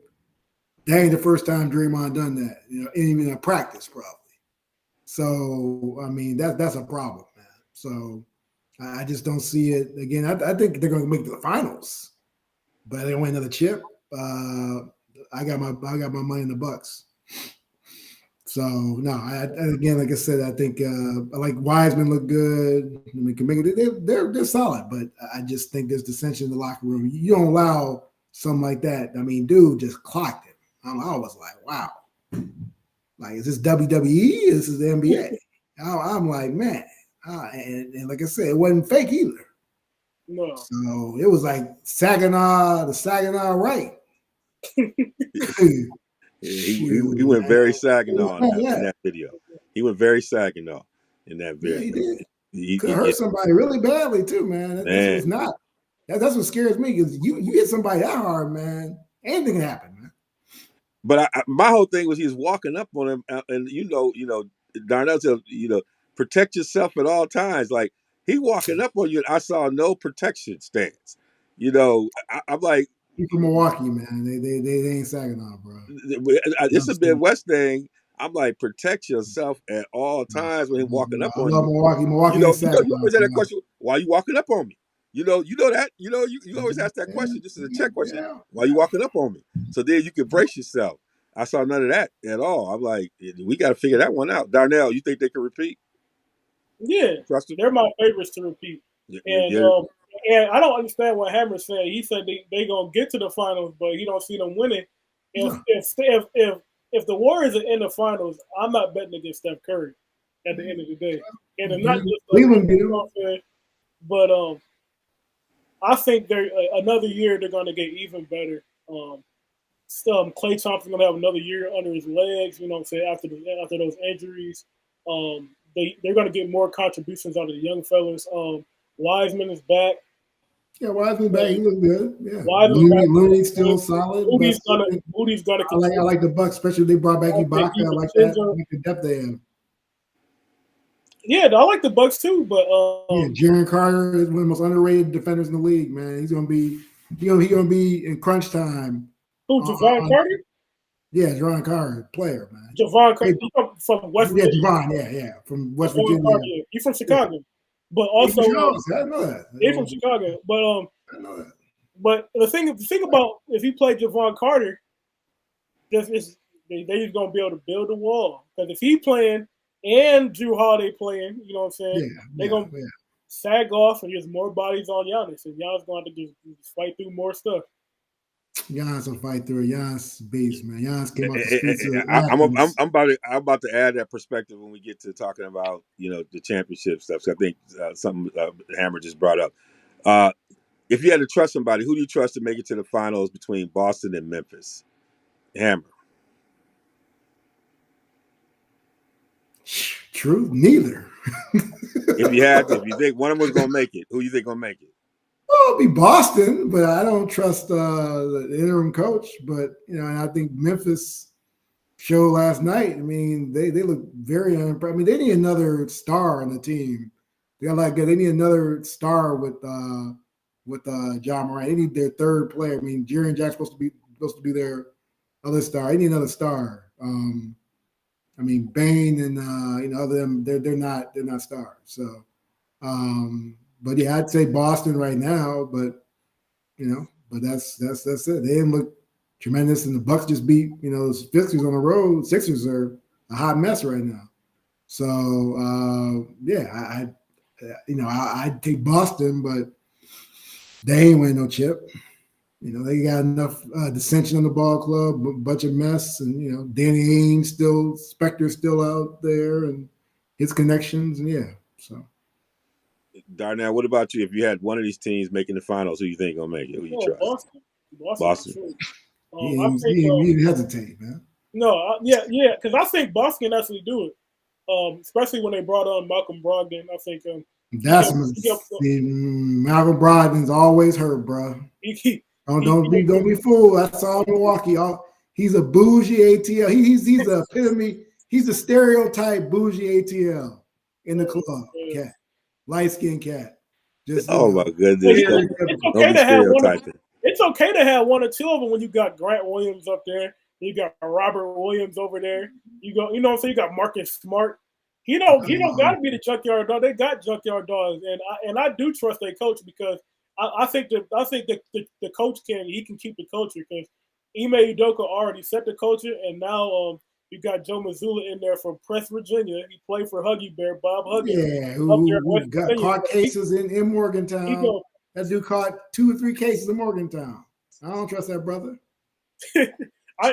That ain't the first time Draymond done that. You know, even in practice probably. So I mean, that's a problem, man. So I just don't see it again. I think they're going to make the finals, but they don't win another chip. I got my money in the Bucks. So no, again, like I said, I think I like Wiseman look good. I mean, Kuminga, they're solid, but I just think there's dissension in the locker room. You don't allow something like that. I mean, dude just clocked it. I was like, wow, like is this WWE? This is the NBA. I'm like, man, and like I said, it wasn't fake either. No. So it was like the Saginaw right. He went very Saginaw in that video. He went very Saginaw in that video. Yeah, he did. He could hurt somebody really badly too, man. That's not. That's what scares me because you hit somebody that hard, man. Anything can happen, man. But my whole thing was he was walking up on him, and Darnell said, protect yourself at all times. Like he walking up on you, and I saw no protection stance. I'm like. He's from Milwaukee, man. They ain't Saginaw, bro. It's a Midwest thing. I'm like, protect yourself at all times when he's walking up on you. Milwaukee. Milwaukee. You always have that question. Why are you walking up on me? You know that. You always ask that question just as a check question. Yeah. Why are you walking up on me? So then you can brace yourself. I saw none of that at all. I'm like, we got to figure that one out. Darnell, you think they can repeat? Yeah, they're my favorites to repeat. And I don't understand what Hammer's saying. He said they gonna get to the finals, but he don't see them winning. If the Warriors are in the finals, I'm not betting against Steph Curry at the end of the day. And it's not just but I think they're another year they're gonna get even better. Klay Thompson's gonna have another year under his legs. You know what I'm saying, after those injuries. They're gonna get more contributions out of the young fellas. Wiseman is back. Yeah, Wiseman back. He look good. Yeah, Looney's still solid. Moody's gonna. I like the Bucks, especially they brought back Ibaka. I like that. I like the depth they have. Yeah, I like the Bucks too, but Jaren Carter is one of the most underrated defenders in the league. Man, he's gonna be in crunch time. Who, Javon Carter? Yeah, Javon Carter, player, man. Javon Carter from West Virginia. Yeah, from West Virginia. Carter, he's from Chicago. Yeah. But also, I know that. He's from Chicago. But I know that. But the thing about if he played Javon Carter, they're just gonna be able to build a wall. Because if he playing and Jrue Holiday playing, you know what I'm saying? They're gonna sag off and there's more bodies on Giannis, and Giannis going to just fight through more stuff. Giannis will fight through it. Giannis beast, man. Giannis came up the streets. I'm about to add that perspective when we get to talking about the championship stuff. So I think something Hammer just brought up. If you had to trust somebody, who do you trust to make it to the finals between Boston and Memphis? Hammer. True, neither. If you think one of them was going to make it, who you think going to make it? Well, it'll be Boston, but I don't trust the interim coach. But and I think Memphis showed last night. I mean, they look very unimpressed. I mean, they need another star on the team. They need another star with Ja Morant. They need their third player. I mean, Jaren Jack's supposed to be their other star. They need another star. I mean, Bane and other them, they're not stars. So. But yeah, I'd say Boston right now, but that's it. They didn't look tremendous, and the Bucks just beat Sixers on the road. Sixers are a hot mess right now. So I'd take Boston, but they ain't winning no chip. They got enough dissension on the ball club, a bunch of mess, and Danny Ainge Spector's still out there, and his connections, and so. Darnell, what about you? If you had one of these teams making the finals, who you think gonna make it? Who you trust? Boston. You didn't hesitate, man. No, because I think Boston can actually do it, especially when they brought on Malcolm Brogdon. I think Malcolm Brogdon's always hurt, bro. Don't be fooled. That's all Milwaukee. He's a bougie ATL. He's the epitome. He's a stereotype bougie ATL in the club. Cat, light skinned cat. My goodness! It's okay to have one. It's okay to have one or two of them when you got Grant Williams up there. You got Robert Williams over there. You what I'm saying? You got Marcus Smart. He don't got to be the junkyard dog. They got junkyard dogs, and I do trust their coach because I think the coach can keep the culture because Ime Udoka already set the culture, and now you got Joe Mazzulla in there for Press Virginia. He played for Huggy Bear, Bob Huggy. Yeah, who got caught cases in Morgantown. That dude caught 2 or 3 cases in Morgantown. I don't trust that brother.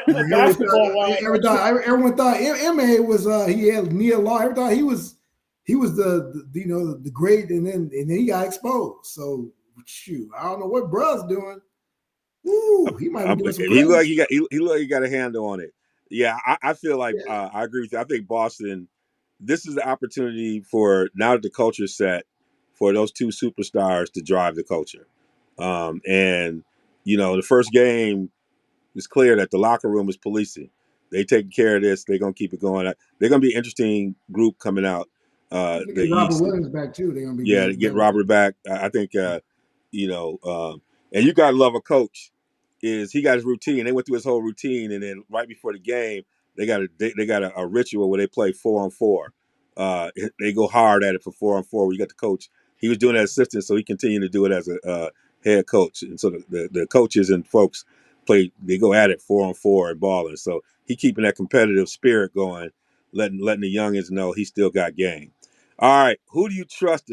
Everyone thought M.A. was he had Nia Law. Everyone thought he was the great, and then he got exposed. So shoot, I don't know what bruh's doing. Ooh, he might be doing some he look like he got a handle on it. Yeah, I feel like I agree with you. I think Boston. This is the opportunity for now that the culture's set for those 2 superstars to drive the culture. And the first game. It's clear that the locker room is policing. They taking care of this. They're gonna keep it going. They're gonna be an interesting group coming out. Get Robert Williams back too. They're gonna be to get Robert back. I think and you gotta love a coach. Is he got his routine? They went through his whole routine, and then right before the game, they got a ritual where they play 4-on-4. They go hard at it for 4-on-4. Where you got the coach. He was doing that assistant, so he continued to do it as a head coach. And so the coaches and folks. They go at it 4-on-4 and balling. So he keeping that competitive spirit going, letting the youngins know he still got game. All right, who do you trust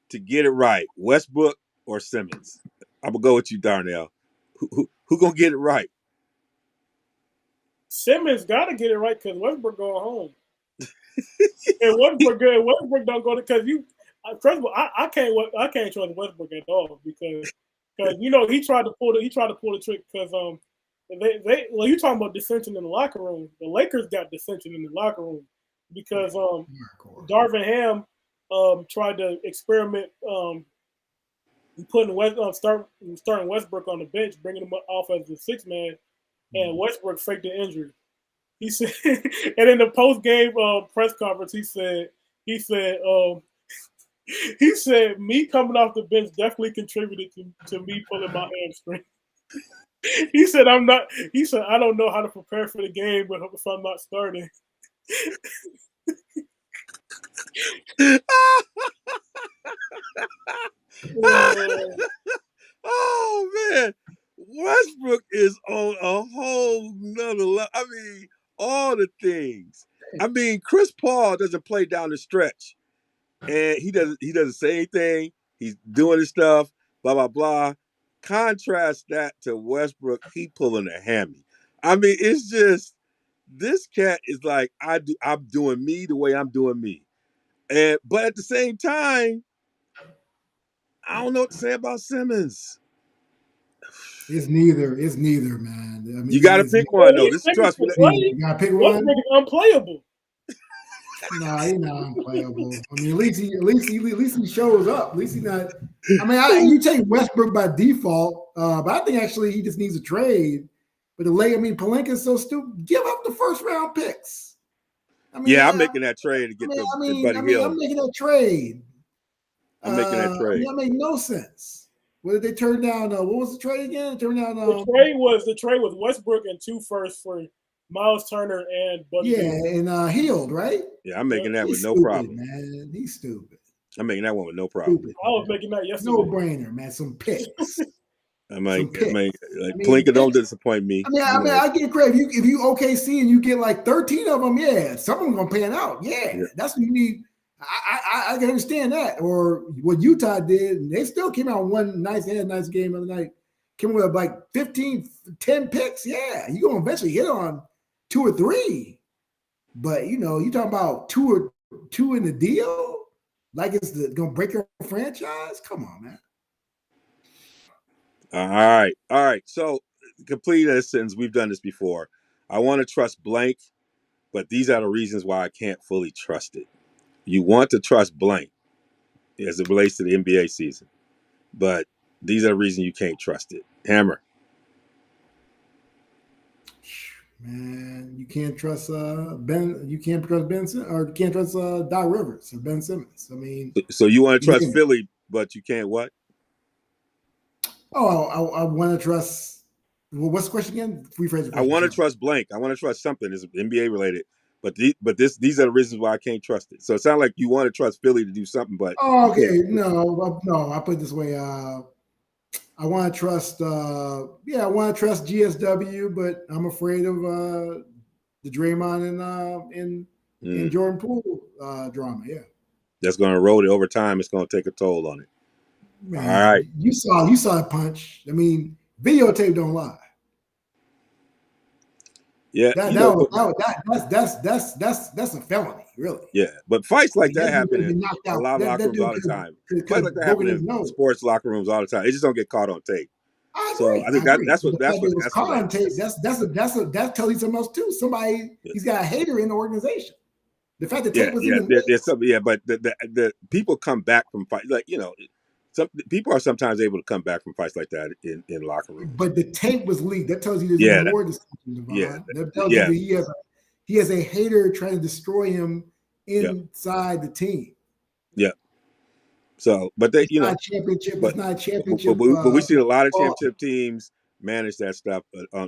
to get it right, Westbrook or Simmons? I'm gonna go with you, Darnell. Who gonna get it right? Simmons got to get it right because Westbrook going home. And Westbrook don't go because first of all, I can't trust Westbrook at all because he tried to pull the trick because you talking about dissension in the locker room. The Lakers got dissension in the locker room because Darvin Ham tried to experiment putting starting Westbrook on the bench, bringing him off as the 6th man, and Westbrook faked the injury. He said, and in the post game press conference, he said, me coming off the bench definitely contributed to me pulling my hamstring. He said, I don't know how to prepare for the game, but if I'm not starting. Oh, man. Westbrook is on a whole nother level. I mean, all the things. I mean, Chris Paul doesn't play down the stretch. And he doesn't say anything. He's doing his stuff, blah, blah, blah. Contrast that to Westbrook, he pulling a hammy. I mean, it's just, this cat is like, I'm doing me the way I'm doing me. But at the same time, I don't know what to say about Simmons. It's neither, man. I mean, you got to pick one, though. This trust me. You got to pick one. Westbrook is unplayable. Nah, he's not unplayable. I mean, at least he shows up. At least he's not. I mean, you take Westbrook by default, but I think actually he just needs a trade. But Pelinka's so stupid. Give up the 1st round picks. I'm making that trade to get Buddy Hield. I'm making that trade. That makes no sense. What did they turn down? What was the trade again? The trade was Westbrook and 2 firsts for Miles Turner and Buddy. Yeah, and Hield, right? Yeah, I'm making that with no problem. Man, he's stupid. I'm making that one with no problem. Stupid. I was making that yesterday. No brainer, man. Some picks. some picks. Like Pelinka don't disappoint me. I get credit if you OKC and you get like 13 of them. Yeah, some of them gonna pan out. Yeah, that's what you need. I can understand that. Or what Utah did, they still came out one nice game of the night. Came with like 15, 10 picks. Yeah, you're gonna eventually hit on 2 or 3. But you talking about two in the deal, like it's gonna break your franchise. Come on, man. All right. So, complete a sentence. We've done this before. I want to trust blank, but these are the reasons why I can't fully trust it. You want to trust blank as it relates to the NBA season, but these are the reasons you can't trust it. Hammer. Man, you can't trust Ben. You can't trust Ben, or you can't trust Doc Rivers or Ben Simmons. I mean, so you want to trust Philly, but you can't what? Oh, I want to trust. Well, what's the question again? Rephrase the question. I want to trust blank. I want to trust something. It's NBA related, but these are the reasons why I can't trust it. So it sounds like you want to trust Philly to do something, but okay, no. I put it this way. I want to trust. I want to trust GSW, but I'm afraid of the Draymond and Jordan Poole drama. Yeah, that's going to erode it over time. It's going to take a toll on it. Man, all right, you saw a punch. I mean, videotape don't lie. Yeah, that's a felony, really. Yeah, but fights like that happen in a lot of locker rooms all the time. Fights like that happen in sports locker rooms all the time. They just don't get caught on tape. I think that's what caught on tape. That tells you something else too. Somebody he's got a hater in the organization. The fact that tape was in the there's some, but the people come back from fight, like some people are sometimes able to come back from fights like that in locker rooms. But the tape was leaked. That tells you there's more discussion. That tells you that he has a hater trying to destroy him inside the team. Yeah. So, but they, it's not championship. But we see a lot of championship teams manage that stuff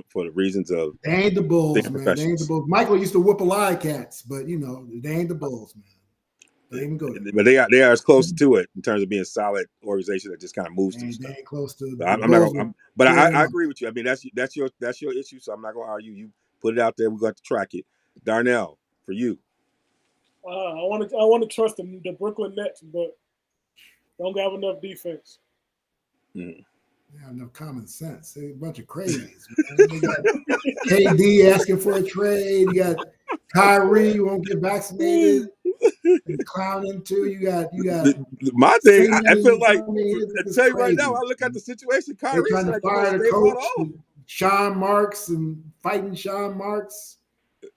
for the reasons of they ain't the Bulls, man. They ain't the Bulls. Michael used to whoop a lot of cats, but they ain't the Bulls, man. But they are as close to it in terms of being a solid organization that just kind of moves through stuff. They ain't close to. I agree with you. I mean, that's your issue. So I'm not going to argue. You put it out there. We're going to track it. Darnell, for you. I want to trust the Brooklyn Nets, but don't have enough defense. They have enough common sense. They're a bunch of crazies. They got KD asking for a trade. You got Kyrie who won't get vaccinated. Clowning too. You got my thing. I feel like I tell you right now. I look at the situation. Kyrie's trying to fire the coach, Sean Marks, and fighting Sean Marks.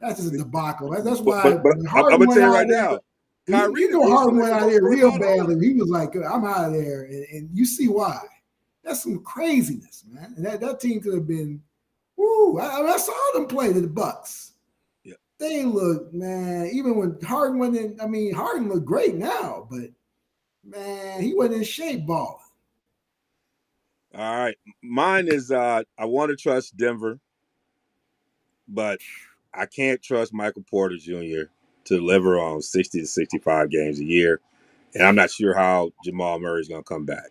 That's just a debacle. That's why. But I'm gonna tell you right now. Kyrie, Harden went out there real badly. He was like, "I'm out of there," and you see why. That's some craziness, man. And that team could have been. Woo! I saw them play the Bucks. They look, man, even when Harden went in, I mean, Harden looked great now, but man, he wasn't in shape balling. All right. Mine is I want to trust Denver, but I can't trust Michael Porter Jr. to deliver on 60 to 65 games a year. And I'm not sure how Jamal Murray is going to come back.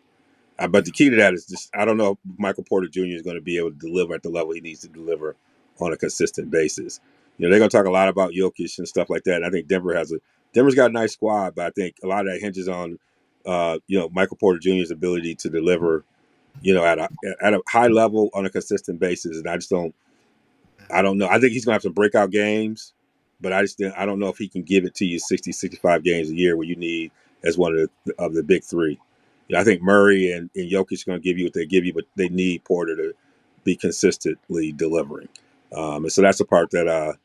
But the key to that is just I don't know if Michael Porter Jr. is going to be able to deliver at the level he needs to deliver on a consistent basis. They're going to talk a lot about Jokic and stuff like that. And I think Denver's got a nice squad, but I think a lot of that hinges on, Michael Porter Jr.'s ability to deliver, at a high level on a consistent basis. And I don't know. I think he's going to have some breakout games, but I don't know if he can give it to you 60, 65 games a year where you need as one of the big three. I think Murray and Jokic are going to give you what they give you, but they need Porter to be consistently delivering. And so that's the part that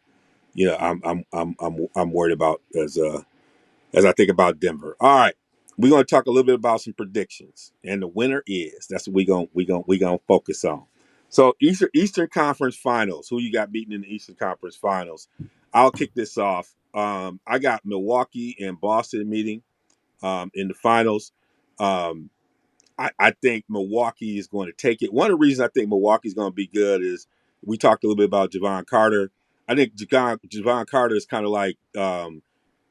I'm worried about as I think about Denver. All right, we're going to talk a little bit about some predictions, and the winner is that's what we gonna focus on. So Eastern Conference Finals. Who you got beating in the Eastern Conference Finals? I'll kick this off. I got Milwaukee and Boston meeting in the finals. I think Milwaukee is going to take it. One of the reasons I think Milwaukee is going to be good is we talked a little bit about Javon Carter. I think Javon Carter is kind of like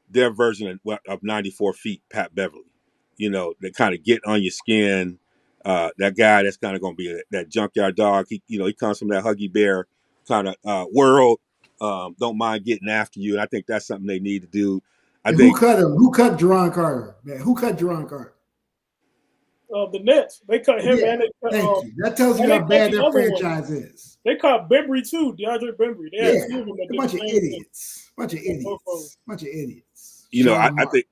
their version of 94 feet, Pat Beverly. They kind of get on your skin. that guy that's kind of going to be that junkyard dog. He comes from that Huggy Bear kind of world. Don't mind getting after you, and I think that's something they need to do. I And think who cut him? Who cut Jerron Carter? Man, who cut Jerron Carter? The Nets, they cut him, Yeah, and they cut, thank you. That tells you and they how cut bad the that other one. franchise is. They caught Bembry too, DeAndre Bembry. They had Yeah, two of them that a did bunch the of same thing. idiots. Bunch of idiots. Bunch of idiots. you know, Sean I Mark, think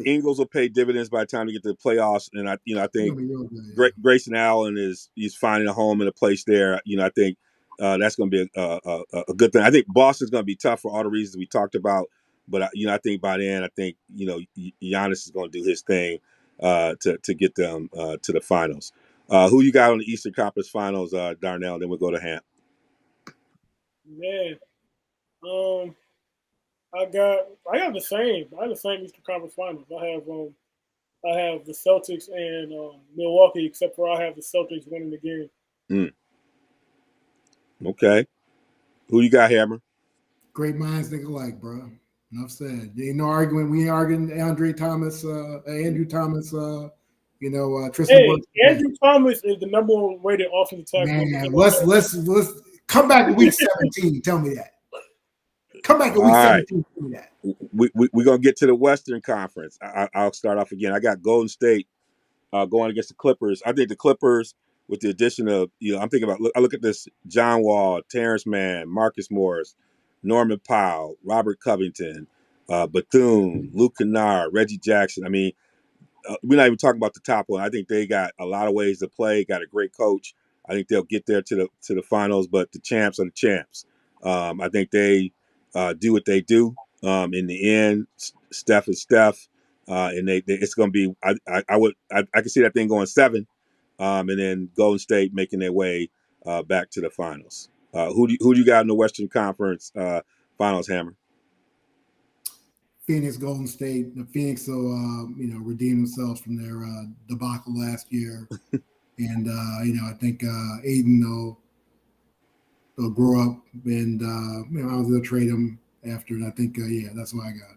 please. Ingles will pay dividends by the time we get to the playoffs, and I He'll think be real good. Yeah. Grayson Allen he's finding a home and a place there. I think that's going to be a good thing. I think Boston's going to be tough for all the reasons we talked about, but I think by then, I think Giannis is going to do his thing to get them to the finals. Who you got on the Eastern Conference Finals, Darnell? Then we'll go to Hamp. Man, I got the same. I have the same Eastern Conference Finals. I have the Celtics and Milwaukee, except for I have the Celtics winning the game. Okay, who you got, Hammer? Great minds think alike, bro. Enough said. There ain't no argument. We ain't arguing Andrew Thomas. Tristan Hey, Brooks. Andrew Thomas is the number one rated offensive tackle. Man, let's come back to week 17. Tell me that. Come back to week 17. Tell me that. We're going to get to the Western Conference. I'll start off again. I got Golden State going against the Clippers. I think the Clippers, with the addition of, I'm thinking about, I look at this: John Wall, Terrence Mann, Marcus Morris, Norman Powell, Robert Covington, Bethune, Luke Kennard, Reggie Jackson. I mean, we're not even talking about the top one. I think they got a lot of ways to play. Got a great coach. I think they'll get there to the finals. But the champs are the champs. I think they do what they do. In the end, Steph is Steph, and it's going to be. I can see that thing going 7, and then Golden State making their way back to the finals. Who do you got in the Western Conference finals, Hammer? Phoenix, Golden State. The Phoenix will, redeem themselves from their debacle last year, and I think Aiden will grow up, and they'll trade him after. And I think, that's what I got.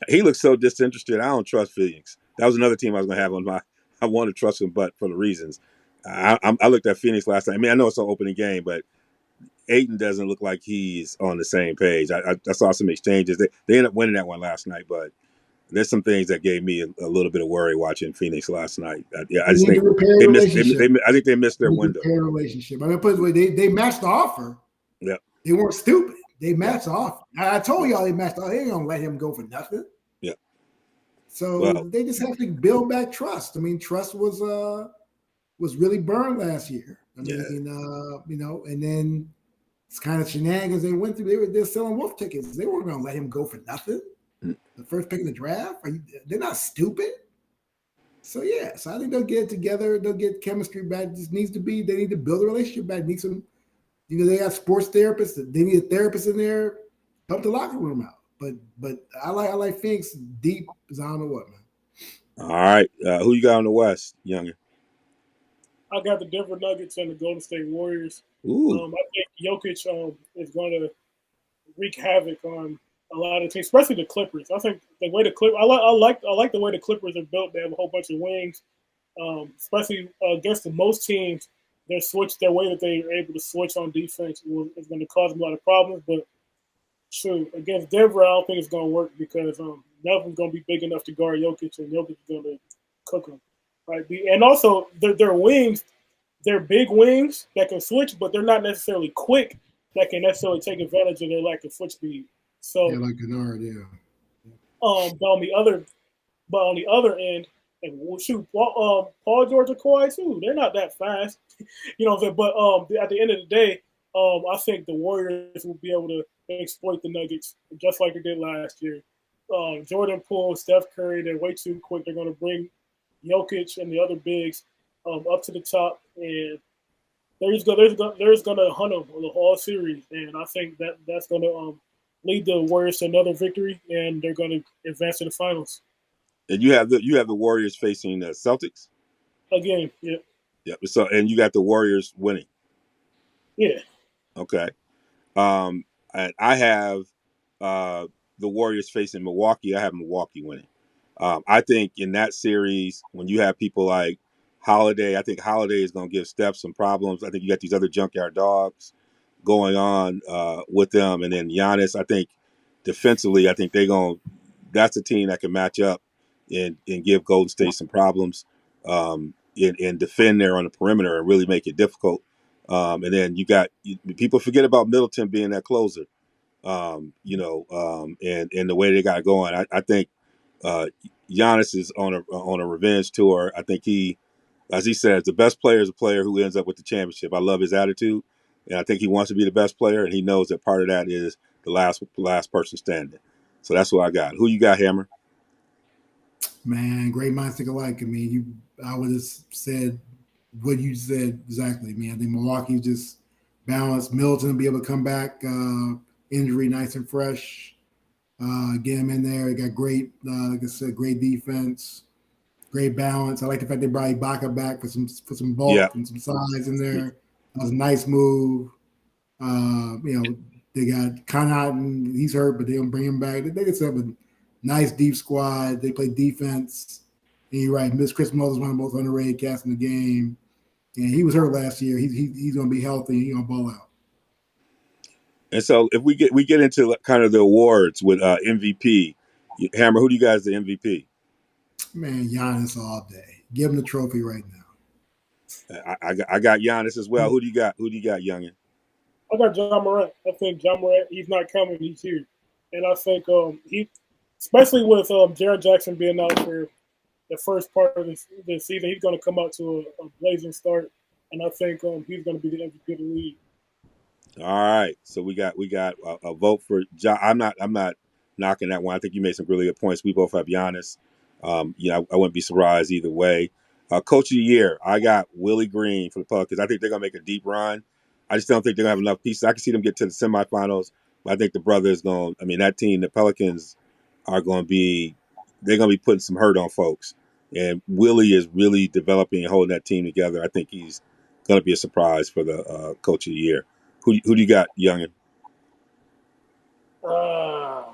He looks so disinterested. I don't trust Phoenix. That was another team I was going to have on my. I want to trust him, but for the reasons. I looked at Phoenix last night. I mean, I know it's an opening game, but Ayton doesn't look like he's on the same page. I saw some exchanges. They ended up winning that one last night, but there's some things that gave me a little bit of worry watching Phoenix last night. I just think they missed. I think they missed their window. Repair relationship. I mean, put it this way, they matched the offer. Yeah, they weren't stupid. They matched the offer. I told y'all they matched the offer. They ain't gonna let him go for nothing. Yeah. So they just have to build back trust. I mean, trust was really burned last year. I mean, and then it's kind of shenanigans they went through. They're selling wolf tickets. They weren't going to let him go for nothing. The first pick of the draft. They're not stupid. So I think they'll get it together. They'll get chemistry back. It just needs to be. They need to build a relationship back. Need some. They got sports therapists. They need a therapist in there. Help the locker room out. But I like Phoenix deep as I don't know what, man. All right, who you got on the West, Youngin? I got the Denver Nuggets and the Golden State Warriors. Ooh. I think Jokic is going to wreak havoc on a lot of teams, especially the Clippers. I think the way the Clippers, I like the way the Clippers are built. They have a whole bunch of wings, especially against most teams. Their way that they are able to switch on defense is going to cause them a lot of problems. But true, against Denver, I don't think it's going to work because nothing's going to be big enough to guard Jokic, and Jokic is going to cook them. Right, and also their wings, they're big wings that can switch, but they're not necessarily quick that can necessarily take advantage of their lack of foot speed. So, like Kennard, yeah. But on the other end, and shoot, Paul George and Kawhi too. They're not that fast, you know. But at the end of the day, I think the Warriors will be able to exploit the Nuggets just like they did last year. Jordan Poole, Steph Curry, they're way too quick. They're going to bring Jokic and the other bigs up to the top, and there's going to hunt them the whole series, and I think that's going to lead the Warriors to another victory, and they're going to advance to the finals. And you have the Warriors facing the Celtics again. Yeah. Yeah. So and you got the Warriors winning. Yeah. Okay. And I have the Warriors facing Milwaukee. I have Milwaukee winning. I think in that series, when you have people like Holiday. I think Holiday is going to give Steph some problems. I think you got these other junkyard dogs going on with them, and then Giannis. I think defensively, I think they're going. That's a team that can match up and give Golden State some problems and defend there on the perimeter and really make it difficult. And then people forget about Middleton being that closer. And the way they got it going. I think Giannis is on a revenge tour. I think he, as he says, the best player is a player who ends up with the championship. I love his attitude, and I think he wants to be the best player, and he knows that part of that is the last person standing. So that's what I got. Who you got, Hammer? Man, great minds think alike. I mean, I would have said what you said exactly. Man, I think Milwaukee just balanced. Middleton be able to come back, injury nice and fresh. Get him in there. He got great, like I said, great defense, great balance. I like the fact they brought Ibaka back for some bulk and some size in there. That was a nice move. They got Connaughton. He's hurt, but they'll bring him back. They just have a nice deep squad. They play defense. And you're right. Chris Moses is one of the most underrated cats in the game. And he was hurt last year. He's going to be healthy. He's going to ball out. And so if we get into kind of the awards with MVP, Hammer, who do you guys the MVP? Man, Giannis all day. Give him the trophy right now. I got Giannis as well. Who do you got? Who do you got, youngin? I got John Morant. I think John Morant, he's not coming, he's here. And I think he, especially with Jaren Jackson being out for the first part of this season, he's going to come out to a blazing start. And I think he's going to be the MVP of the league. All right, so we got a vote for John. I'm not knocking that one. I think you made some really good points. We both have Giannis. I wouldn't be surprised either way. Coach of the year, I got Willie Green for the Pelicans. I think they're gonna make a deep run. I just don't think they're gonna have enough pieces. I can see them get to the semifinals, but I think the brothers going. I mean, that team, the Pelicans, are going to be. They're going to be putting some hurt on folks, and Willie is really developing and holding that team together. I think he's going to be a surprise for the Coach of the year. Who do you got, youngin? I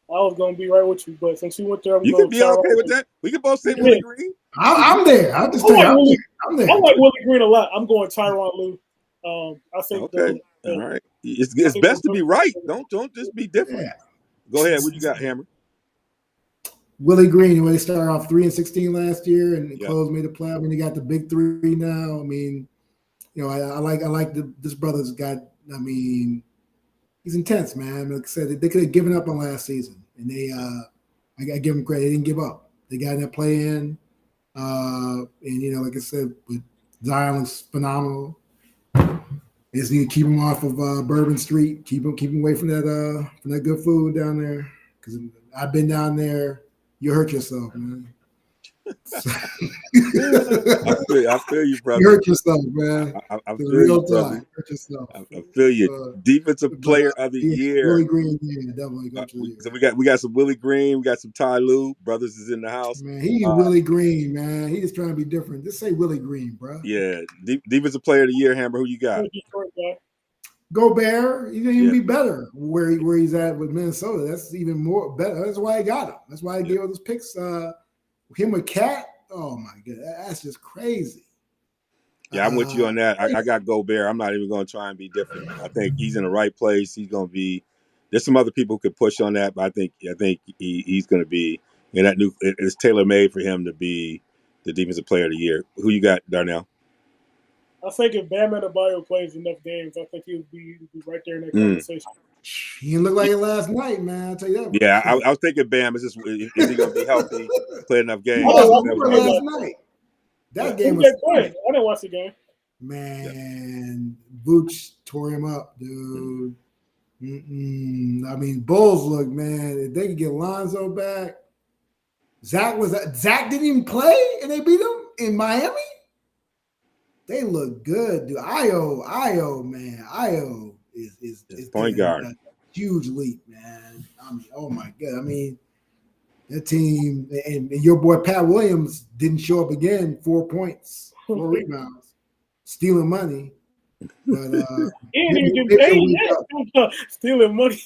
was gonna be right with you, but since you went there, you can be okay with that. We can both say Willie Green. I'm there. I'm there. I like Willie Green a lot. I'm going Tyronn Lue. I think. Okay. All right. It's best to be right. Don't just be different. Yeah. Go ahead. What you got, Hammer? Willie Green, when they started off 3-16 last year and closed made the play. I mean, they got the big three now. I mean. I like this brother's got. I mean, he's intense, man. Like I said, they could have given up on last season, and I got to give them credit. They didn't give up. They got in that play in, and like I said, with Zion looks phenomenal. They just need to keep him off of Bourbon Street. Keep him away from that good food down there. Because I've been down there. You hurt yourself, man. I feel you, brother. You hurt yourself, man. I feel you, brother. Hurt yourself. I feel you. Defensive player of the year. Willie Green, definitely. So we got some Willie Green. We got some Ty Lue. Brothers is in the house. Man, he's Willie Green, man. He just trying to be different. Just say Willie Green, bro. Yeah. Defensive player of the year, Hammer. Who you got? Gobert. He's gonna even be better where he's at with Minnesota. That's even more better. That's why I got him. That's why I gave all those picks. Him with Cat, oh my god, that's just crazy. Yeah, I'm with you on that. I got Gobert. I'm not even going to try and be different. I think he's in the right place. He's going to be. There's some other people who could push on that, but I think he's going to be. And that it's tailor made for him to be the defensive player of the year. Who you got, Darnell? I think if Bam Adebayo plays enough games, I think he'll be right there in that conversation. He didn't look like it last night, man. I'll tell you that. Yeah, I was thinking Bam. Is he going to be healthy, play enough games? Last night. That game was I didn't watch the game. Man, Vooch tore him up, dude. I mean, Bulls look, man, if they could get Lonzo back. Zach didn't even play, and they beat him in Miami? They look good, dude. Io, man. Io is point guard. A huge leap, man. I mean, oh my god. I mean, that team and your boy Pat Williams didn't show up again. 4 points, 4 rebounds, stealing money. But he ain't even get paid yet. Stealing money.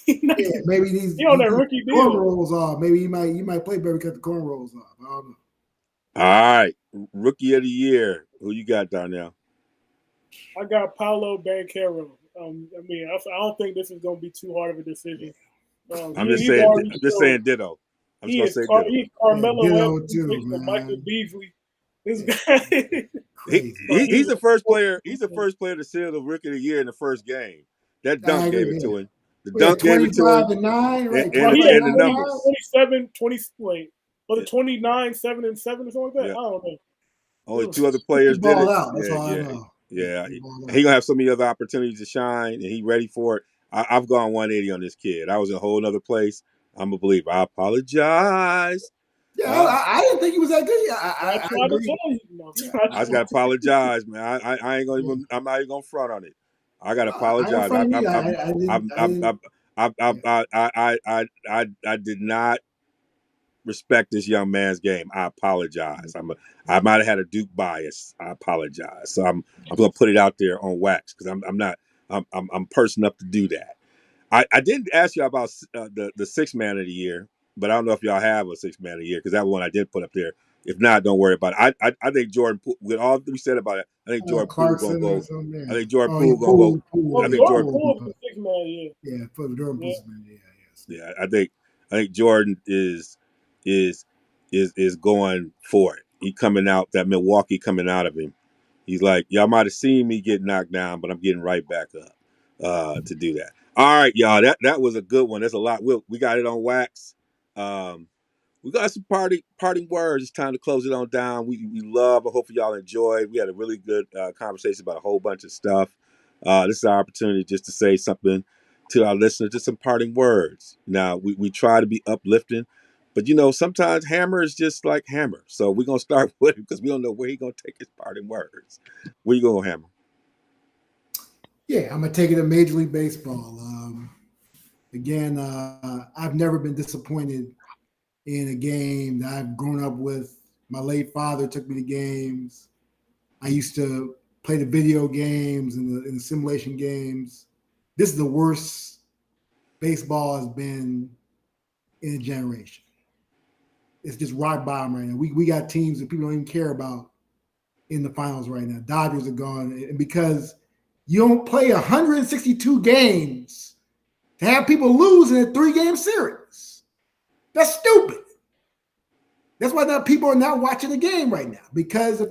Maybe he on that rookie deal. Cornrows off. Maybe he might play better because the cornrows off. I don't know. All right, rookie of the year. Who you got, Darnell? I got Paolo Banchero. I don't think this is going to be too hard of a decision. I'm just He's saying. already I'm just showed saying. Ditto. I'm just gonna say ditto. he's Yeah, Carmelo ditto Anthony too, mixed with Michael man. Beasley. This Yeah, guy. crazy. He's the first player. He's the first player to seal the rookie of the year in the first game. That I dunk gave agree. it Yeah. to him. The We had dunk gave it to him, 25 and 9, right? and, Well, and, he 25 had and the 9 and 20, 9. numbers. 27, 20, wait, was Yeah, it 29, 7 and 7 or something like that? yeah. I don't know. It Only was, two other He players did balled it. out. That's Yeah, all I yeah, know. Yeah, yeah. he balled He out. gonna have so many other opportunities to shine, and he ready for it. I've gone 180 on this kid. I was in a whole other place. I'm a believer. I apologize. Yeah, Uh, I didn't think he was that good. Yeah, I I tried to agree. tell you. No. Yeah, I just gotta apologize, man. I ain't gonna yeah. even. I'm not even gonna front on it. I gotta I ain't apologize. funny either. I didn't. Yeah. I did not respect this young man's game. I apologize. I might have had a Duke bias. I apologize. So I'm gonna put it out there on wax because I'm not. I'm person up to do that. I didn't ask you about the six man of the year, but I don't know if y'all have a six man of the year because that one I did put up there. If not, don't worry about it. I think Jordan, with all we said about it, I think Jordan Poole gonna Clarkson or go. something. I Yeah. think Jordan Oh, yeah, Poole gonna go. Poole. I Well, Yeah, think Jordan Jordan. Poole. Poole is the 6 man, yeah. Yeah, for the Durham Yeah. Bulls, man. Yeah, yes. Yeah, I think Jordan is going for it. He coming out, that Milwaukee coming out of him. He's like, y'all might have seen me get knocked down, but I'm getting right back up to do that. All right, y'all. That was a good one. There's a lot. We got it on wax. We got some parting words. It's time to close it on down. We love. I hope y'all enjoyed. We had a really good conversation about a whole bunch of stuff. This is our opportunity just to say something to our listeners, just some parting words. Now we try to be uplifting, but sometimes Hammer is just like Hammer. So we're gonna start with him because we don't know where he's gonna take his parting words. Where you going, Hammer? Yeah, I'm gonna take it to Major League Baseball. Again, I've never been disappointed in a game that I've grown up with. My late father took me to games. I used to play the video games and the simulation games. This is the worst baseball has been in a generation. It's just rock bottom right now. We got teams that people don't even care about in the finals right now. Dodgers are gone. And because you don't play 162 games to have people lose in a 3-game series. That's stupid. That's why people are not watching the game right now because of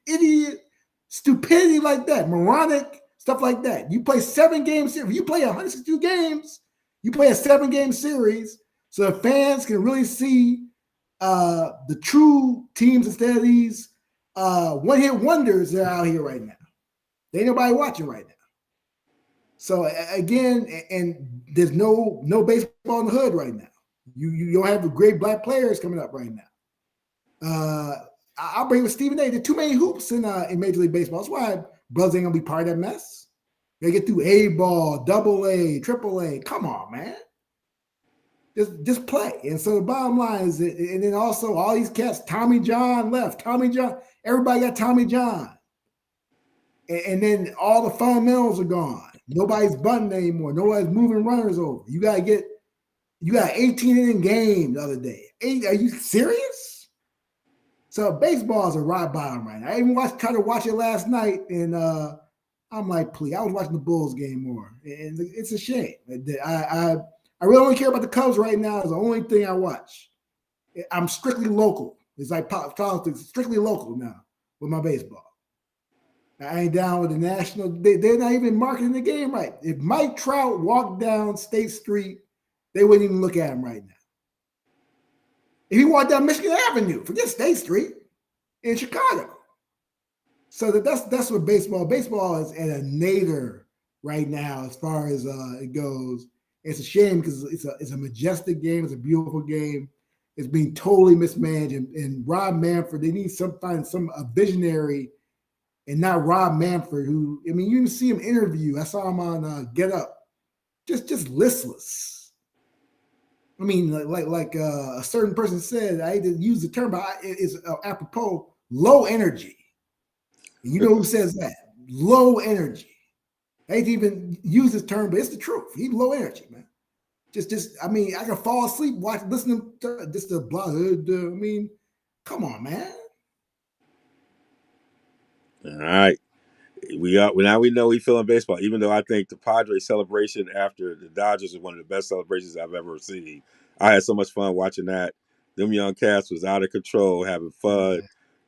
idiot stupidity like that, moronic stuff like that. You play 7-game series. You play 162 games. You play a 7-game series so the fans can really see the true teams instead of these one-hit wonders that are out here right now. There ain't nobody watching right now. So again, and there's no baseball in the hood right now. You don't have great black players coming up right now. I'll bring with Stephen A. There are too many hoops in Major League Baseball. That's why brothers ain't gonna be part of that mess. They get through A-ball, AA, AAA. Come on, man. Just play. And so the bottom line is, and then also all these cats, Tommy John left. Tommy John, everybody got Tommy John. And then all the fundamentals are gone. Nobody's bunting anymore. Nobody's moving runners over. You got 18 inning game the other day. Are you serious? So baseball is a rock bottom right now. I even tried to watch it last night, and I'm like, please. I was watching the Bulls game more, and it's a shame. I really only care about the Cubs right now. It's the only thing I watch. I'm strictly local. It's like politics, strictly local now with my baseball. I ain't down with the national. They're not even marketing the game right. If Mike Trout walked down State Street, they wouldn't even look at him right now. If he walked down Michigan Avenue, forget State Street in Chicago. So that's what baseball is at a nadir right now as far as it goes. It's a shame because it's a majestic game. It's a beautiful game. It's being totally mismanaged. And Rob Manfred, they need a visionary. And not Rob Manfred, who, I mean, you can see him interview. I saw him on Get Up, just listless. I mean, like a certain person said, I hate to use the term, but it's apropos, low energy. And you know who says that? Low energy. I hate to even use this term, but it's the truth. He's low energy, man. I mean, I can fall asleep listening to just the blah. I mean, Come on, man. All right. Now we know we feeling baseball, even though I think the Padres celebration after the Dodgers is one of the best celebrations I've ever seen. I had so much fun watching that. Them young cats was out of control, having fun.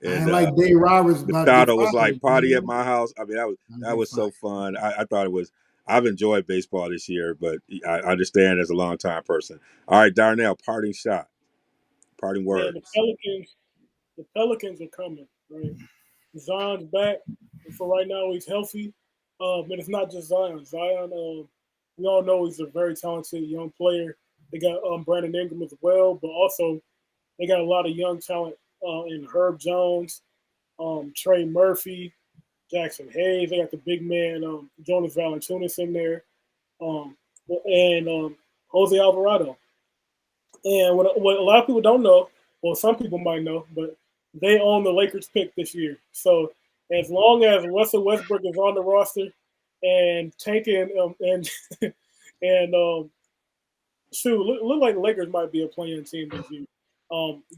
I And ain't like Dave Roberts about to get Machado was like fired. party at Man. my house. I mean, that was so fun. I thought it was. I've enjoyed baseball this year, but I understand as a longtime person. All right, Darnell, parting shot, parting Man, words. the Pelicans are coming, right? Zion's back. And for right now, he's healthy. And it's not just Zion. Zion, we all know he's a very talented young player. They got Brandon Ingram as well, but also they got a lot of young talent in Herb Jones, Trey Murphy, Jackson Hayes. They got the big man Jonas Valanciunas in there, um, and Jose Alvarado. And what a lot of people don't know, well, some people might know, but they own the Lakers pick this year. So as long as Russell Westbrook is on the roster and tanking and and shoot, look like the Lakers might be a playing team this year.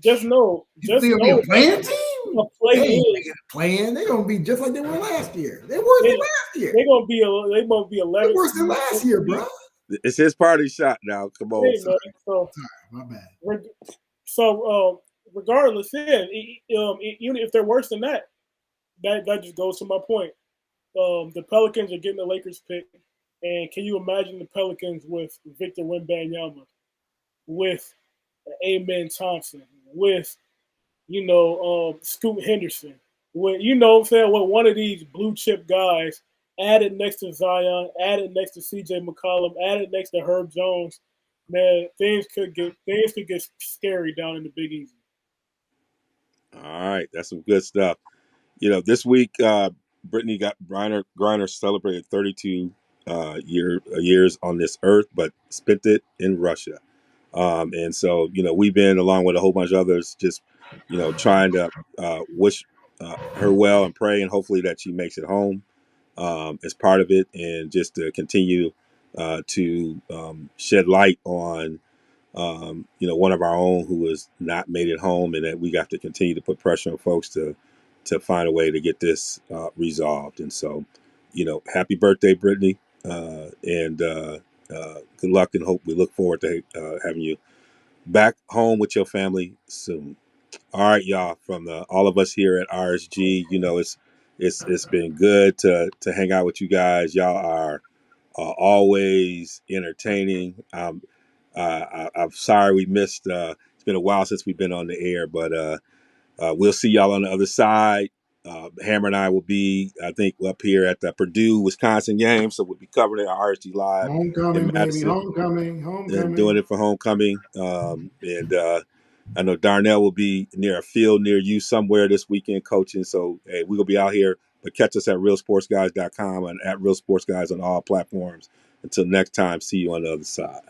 Just know, a playing team. A play they in. Playing. They're gonna be just like they were last year. They're worse than last year. They're gonna be 11. They're worse than last year, bro. It's his party shot now. Come on. Hey, man, so my bad. So regardless, even if they're worse than that, that just goes to my point. The Pelicans are getting the Lakers pick, and can you imagine the Pelicans with Victor Wembanyama, with Amen Thompson, with Scoot Henderson, with what one of these blue chip guys added next to Zion, added next to CJ McCollum, added next to Herb Jones, man, things could get scary down in the Big Easy. All right, that's some good stuff. This week, Brittany Griner celebrated 32 years on this earth, but spent it in Russia. And so, we've been along with a whole bunch of others, just, trying to wish her well and pray, and hopefully that she makes it home as part of it, and just to continue to shed light on one of our own who has not made it home, and that we got to continue to put pressure on folks to find a way to get this resolved. And so, happy birthday, Brittany, and good luck, and we look forward to having you back home with your family soon. All right, y'all, from all of us here at RSG, it's been good to hang out with you guys. Y'all are always entertaining. I'm sorry we missed. It's been a while since we've been on the air, but we'll see y'all on the other side. Hammer and I will be, I think, up here at the Purdue, Wisconsin game, so we'll be covering it at RSG Live. Homecoming, baby, homecoming. And doing it for homecoming. And I know Darnell will be near a field near you somewhere this weekend coaching. So, hey, we're going to be out here. But catch us at realsportsguys.com and at realsportsguys on all platforms. Until next time, see you on the other side.